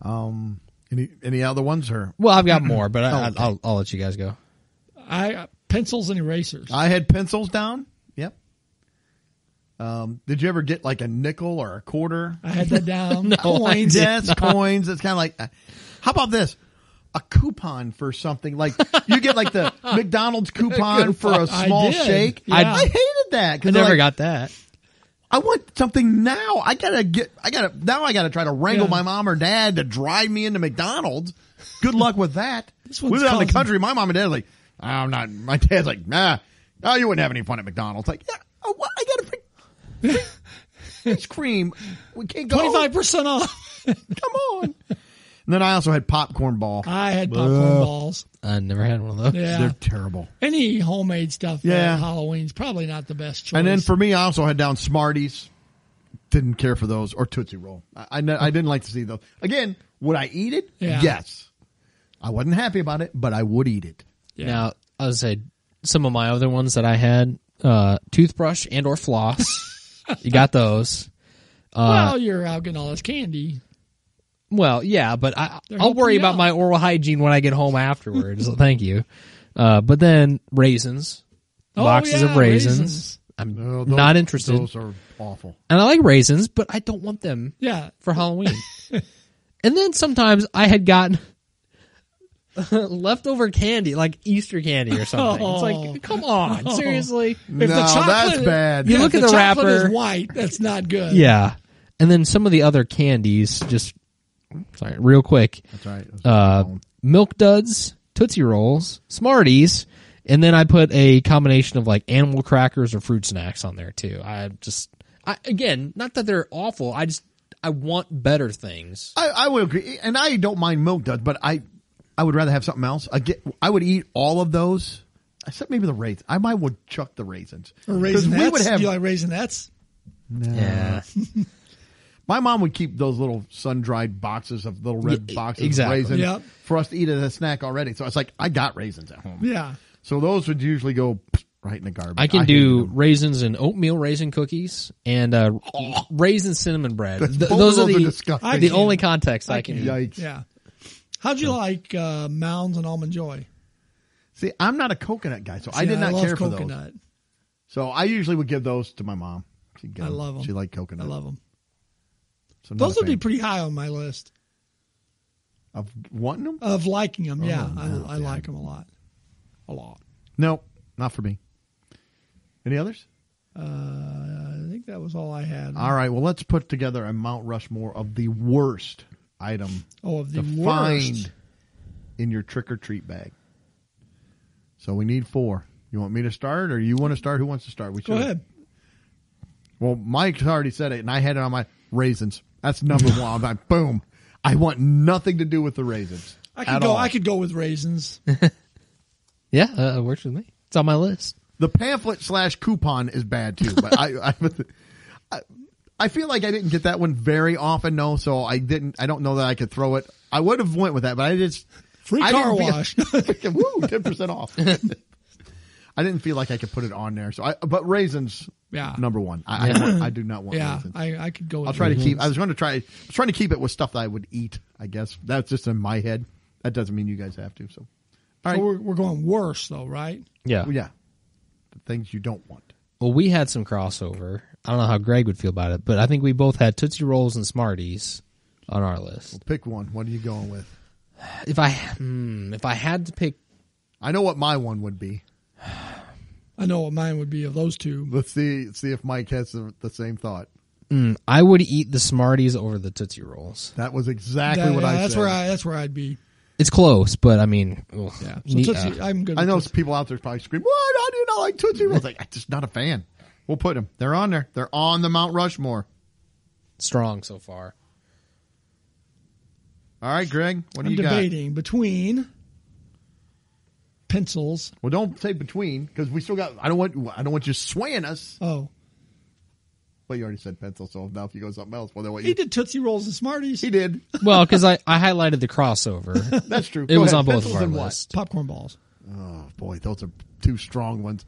S1: Any other ones or?
S3: well, I've got more, but
S1: okay.
S3: I'll let you guys go.
S2: Pencils and erasers.
S1: I had pencils down. Yep. Did you ever get like a nickel or a quarter?
S2: I had that down.
S3: No,
S2: Coins.
S1: Yes, coins. It's kind of like, how about this? A coupon for something like you get like the McDonald's coupon for a
S2: I
S1: small
S2: did.
S1: shake.
S2: Yeah.
S1: I hated that
S3: I
S1: because
S3: never got that.
S1: I want something now. I gotta try to wrangle
S2: Yeah.
S1: my mom or dad to drive me into McDonald's. Good luck with that.
S2: This
S1: We
S2: one's
S1: live out in the
S2: causing-
S1: country. My mom and dad are like, I'm not. My dad's like, nah. Oh, you wouldn't have any fun at McDonald's. Like, yeah. Oh, what? I got to ice cream. We can't go.
S2: 25% off.
S1: Come on. And then I also had popcorn ball.
S2: I had popcorn balls.
S3: I never had one of those.
S2: Yeah.
S1: They're terrible.
S2: Any homemade stuff
S1: Yeah.
S2: at Halloween's probably not the best choice.
S1: And then for me, I also had down Smarties. Didn't care for those or Tootsie Roll. I didn't like to see those. Again, would I eat it?
S2: Yeah.
S1: Yes. I wasn't happy about it, but I would eat it.
S2: Yeah.
S3: Now, I would say some of my other ones that I had, toothbrush and or floss. You got those.
S2: Well, you're out getting all this candy.
S3: Well, yeah, but
S2: They're
S3: I'll
S2: helping
S3: worry
S2: you
S3: about
S2: out.
S3: my oral hygiene when I get home afterwards. So thank you. But then raisins, boxes
S2: yeah,
S3: of raisins. I'm
S1: No,
S3: not interested.
S1: Those are awful.
S3: And I like raisins, but I don't want them
S2: Yeah.
S3: for Halloween. And then sometimes I had gotten leftover candy, like Easter candy or something. It's like, come on, seriously?
S1: No,
S2: the chocolate-
S1: that's bad.
S3: You
S2: Yeah,
S3: look
S2: if
S3: at the
S2: chocolate
S3: wrapper.
S2: is white. That's not good.
S3: Yeah. And then some of the other candies, just, sorry, real quick.
S1: That's right.
S3: Milk Duds, Tootsie Rolls, Smarties, and then I put a combination of like animal crackers or fruit snacks on there too. Again, not that they're awful. I want better things.
S1: I will agree, and I don't mind Milk Duds, but I would rather have something else. I would eat all of those, except maybe the raisins. I might would chuck the raisins.
S2: Or
S1: 'Cause
S2: raisinets.
S1: we would have.
S2: You like raisinets?
S1: No.
S3: Yeah.
S1: My mom would keep those little sun-dried boxes of little red
S3: Yeah,
S1: boxes
S3: exactly.
S1: of raisins
S2: Yep.
S1: for us to eat as a snack already. So it's like, I got raisins at home.
S2: Yeah.
S1: So those would usually go right in the garbage.
S3: I can
S1: hated
S3: do
S1: them.
S3: raisins and oatmeal raisin cookies and raisin cinnamon bread.
S1: Both
S3: Those
S1: of
S3: are
S1: those
S3: the
S1: disgusting.
S3: the only context I can.
S1: Yikes.
S2: Yeah. How'd you like Mounds and Almond Joy?
S1: See, I'm not a coconut guy, so I
S2: See,
S1: did not
S2: love
S1: care for those.
S2: coconut.
S1: So I usually would give those to my mom.
S2: I love them.
S1: She liked coconut.
S2: I love them.
S1: So
S2: Those would be pretty high on my list.
S1: Of wanting them?
S2: Of liking them, yeah.
S1: no,
S2: I like them a lot. A lot.
S1: No, not for me. Any others?
S2: I think that was all I had.
S1: All right, well, let's put together a Mount Rushmore of the worst item
S2: of the
S1: to
S2: worst.
S1: find in your trick-or-treat bag. So we need 4. You want me to start, or you want to start? Who wants to start?
S2: Go ahead.
S1: Well, Mike's already said it, and I had it on my raisins. That's number 1. I'm like, boom. I want nothing to do with the raisins.
S2: I could go with raisins.
S3: Yeah, it works with me. It's on my list.
S1: The pamphlet/coupon is bad too, but I feel like I didn't get that one very often, no. So I don't know that I could throw it. I would have went with that, but I just
S2: free car wash.
S1: Woo, 10% off. I didn't feel like I could put it on there. But raisins, number 1. I do not want raisins.
S2: I could go with
S1: I'll try to keep. I was trying to keep it with stuff that I would eat. I guess that's just in my head. That doesn't mean you guys have to. So, all right,
S2: so we're going worse though, right?
S3: Yeah.
S1: Well, yeah. The things you don't want.
S3: Well, we had some crossover. I don't know how Greg would feel about it, but I think we both had Tootsie Rolls and Smarties on our list.
S1: Well, pick one. What are you going with?
S3: If I had to pick,
S1: I know what my one would be.
S2: I know what mine would be of those two.
S1: Let's see if Mike has the same thought.
S3: I would eat the Smarties over the Tootsie Rolls.
S1: That was exactly what I said.
S2: That's where I'd be.
S3: It's close, but I mean,
S2: yeah. So Tootsie, I'm good.
S1: I know
S2: Tootsie.
S1: people out there probably scream, "What? How do you not like Tootsie Rolls?" Like, I'm just not a fan. We'll put them. They're on there. They're on the Mount Rushmore.
S3: Strong so far.
S1: All right, Greg. What do you got?
S2: I'm debating between pencils.
S1: Well, don't say between because we still got. I don't want you swaying us.
S2: Oh.
S1: Well, you already said pencil, so now if you go something else, well, then what
S2: He did Tootsie Rolls and Smarties.
S1: He did.
S3: Well, because I highlighted the crossover.
S1: That's true.
S3: It was on both of our lists.
S2: Popcorn balls.
S1: Oh boy, those are 2 strong ones.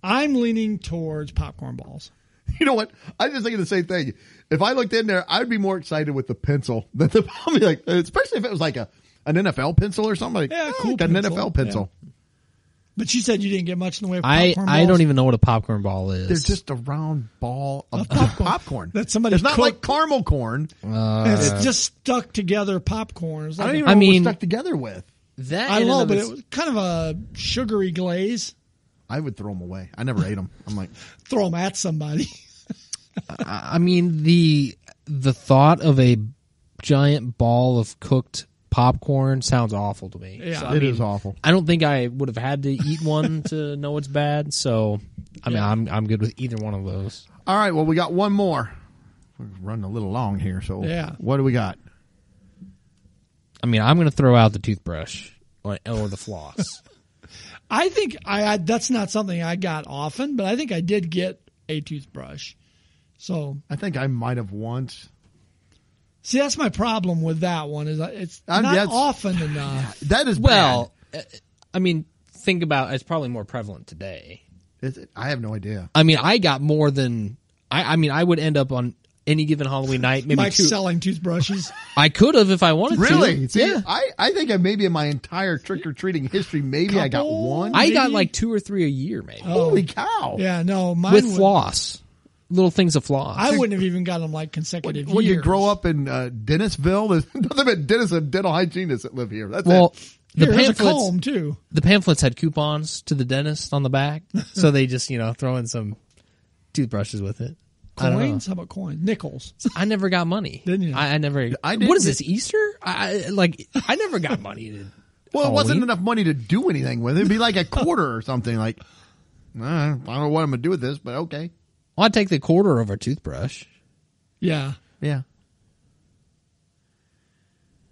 S2: I'm leaning towards popcorn balls.
S1: You know what? I was just thinking the same thing. If I looked in there, I'd be more excited with the pencil than the like, especially if it was like an NFL pencil or something. Like,
S2: cool.
S1: An NFL pencil.
S2: Yeah. But you said you didn't get much in the way of popcorn balls.
S3: I don't even know what a popcorn ball is.
S1: They're just a round ball of popcorn.
S2: That somebody
S1: It's not
S2: cooked.
S1: like caramel corn.
S2: It's just stuck together popcorn. It's like
S1: I don't even know what it's stuck together with.
S3: That
S2: I don't know, but it was kind of a sugary glaze.
S1: I would throw them away. I never ate them. I'm like,
S2: throw them at somebody.
S3: I mean, the thought of a giant ball of cooked popcorn sounds awful to me.
S2: Yeah,
S3: so,
S1: it is awful.
S3: I don't think I would have had to eat one to know it's bad. So, I mean, I'm good with either one of those.
S1: All right. Well, we got one more. We're running a little long here. So, what do we got?
S3: I mean, I'm going to throw out the toothbrush or the floss.
S2: I think that's not something I got often, but I think I did get a toothbrush. So
S1: I think I might have once.
S2: See, that's my problem with that one. Is it's not often enough.
S1: That is
S3: bad. I mean, think about it's probably more prevalent today.
S1: Is it? I have no idea.
S3: I mean, I got more than I mean, I would end up on any given Halloween night. Maybe
S2: Mike's selling toothbrushes.
S3: I could have if I wanted to.
S1: Really? See,
S3: yeah.
S1: I think maybe in my entire trick-or-treating history, maybe I got one.
S3: I got like 2 or 3 a year, maybe.
S1: Holy cow!
S2: Yeah, no, mine
S3: with floss, little things of floss.
S2: I wouldn't have even got them like consecutive years.
S1: When you grow up in Dennisville, there's nothing but dentists and dental hygienists that live here. That's
S2: it.
S3: The
S2: Here's
S3: pamphlets,
S2: a comb too.
S3: The pamphlets had coupons to the dentist on the back, so they just throw in some toothbrushes with it.
S2: Coins? How about coins? Nickels.
S3: I never got money.
S2: Didn't you?
S3: I never. What is this, Easter? I never got money.
S1: Well, it wasn't enough money to do anything with it. It'd be like a quarter or something. Like, I don't know what I'm going to do with this, but okay.
S3: Well, I'd take the quarter of a toothbrush.
S2: Yeah.
S1: Yeah.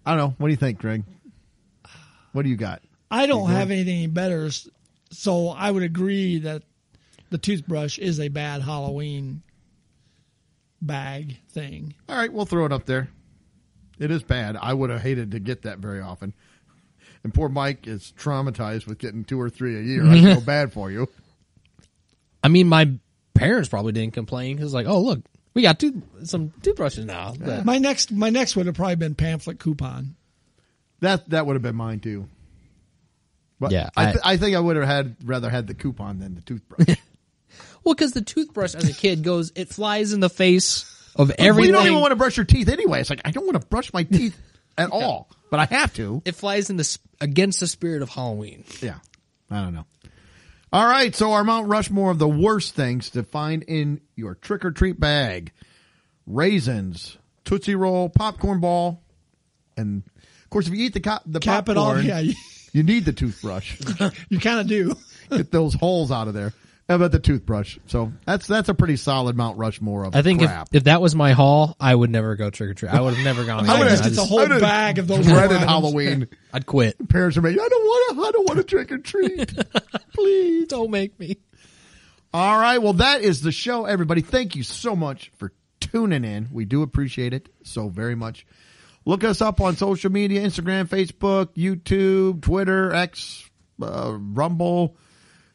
S1: I don't know. What do you think, Greg? What do you got?
S2: I don't have anything better, so I would agree that the toothbrush is a bad Halloween bag thing.
S1: All right, we'll throw it up there. It is bad. I would have hated to get that very often. And poor Mike is traumatized with getting 2 or 3 a year. I feel bad for you.
S3: I mean, my parents probably didn't complain because, like, oh look, we got some toothbrushes now.
S2: Yeah. My next would have probably been pamphlet coupon.
S1: That would have been mine too. But
S3: yeah,
S1: I think I would have rather had the coupon than the toothbrush.
S3: Well, because the toothbrush as a kid it flies in the face of
S1: Well,
S3: everything.
S1: you don't even want to brush your teeth anyway. It's like, I don't want to brush my teeth at all, but I have to.
S3: It flies against the spirit of Halloween.
S1: Yeah. I don't know. All right. So our Mount Rushmore of the worst things to find in your trick-or-treat bag: raisins, Tootsie Roll, popcorn ball, and of course, if you eat the
S2: Cap
S1: popcorn,
S2: it off. Yeah,
S1: you need the toothbrush.
S2: you kind of do.
S1: Get those holes out of there. How about the toothbrush? So that's a pretty solid Mount Rushmore of
S3: I think
S1: crap.
S3: if that was my haul, I would never go trick or treat. I would have never gone.
S2: I would
S3: again.
S2: have just a whole bag of those.
S1: dreaded
S2: items.
S1: Halloween.
S3: I'd quit.
S1: Parents are making, I don't want to trick or treat. Please.
S3: Don't make me.
S1: All right. Well, that is the show, everybody. Thank you so much for tuning in. We do appreciate it so very much. Look us up on social media: Instagram, Facebook, YouTube, Twitter, X, Rumble.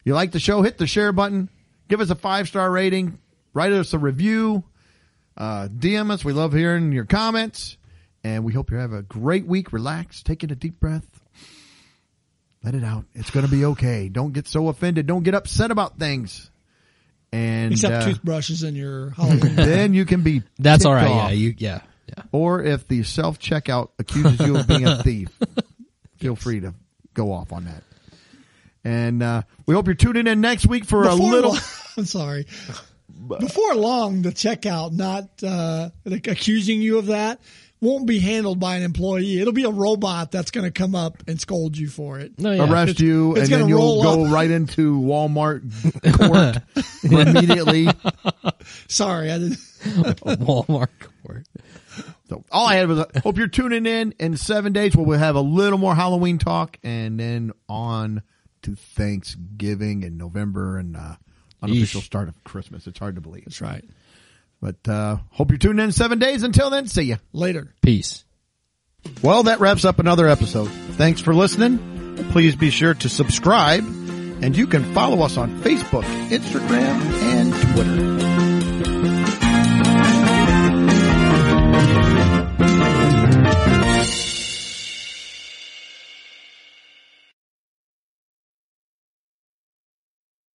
S1: You like the show, hit the share button. Give us a 5-star rating. Write us a review. DM us. We love hearing your comments. And we hope you have a great week. Relax. Take in a deep breath. Let it out. It's going to be okay. Don't get so offended. Don't get upset about things. And
S2: Except toothbrushes in your Halloween.
S1: then you can be
S3: That's
S1: ticked
S3: all right.
S1: off.
S3: Yeah.
S1: Or if the self-checkout accuses you of being a thief, feel free to go off on that. And we hope you're tuning in next week for a little...
S2: I'm sorry. Before long, the checkout, not accusing you of that, won't be handled by an employee. It'll be a robot that's going to come up and scold you for it.
S3: No, yeah.
S1: Arrest you,
S2: it's
S1: and then you'll go
S2: up.
S1: right into Walmart court immediately.
S2: Sorry, I didn't.
S3: Walmart court.
S1: So all I had was, hope you're tuning in 7 days where we'll have a little more Halloween talk, and then on to Thanksgiving in November and unofficial start of Christmas. It's hard to believe.
S2: That's right.
S1: But hope you're tuning in 7 days. Until then, see you
S2: Later.
S3: Peace.
S1: Well, that wraps up another episode. Thanks for listening. Please be sure to subscribe, and you can follow us on Facebook, Instagram, and Twitter.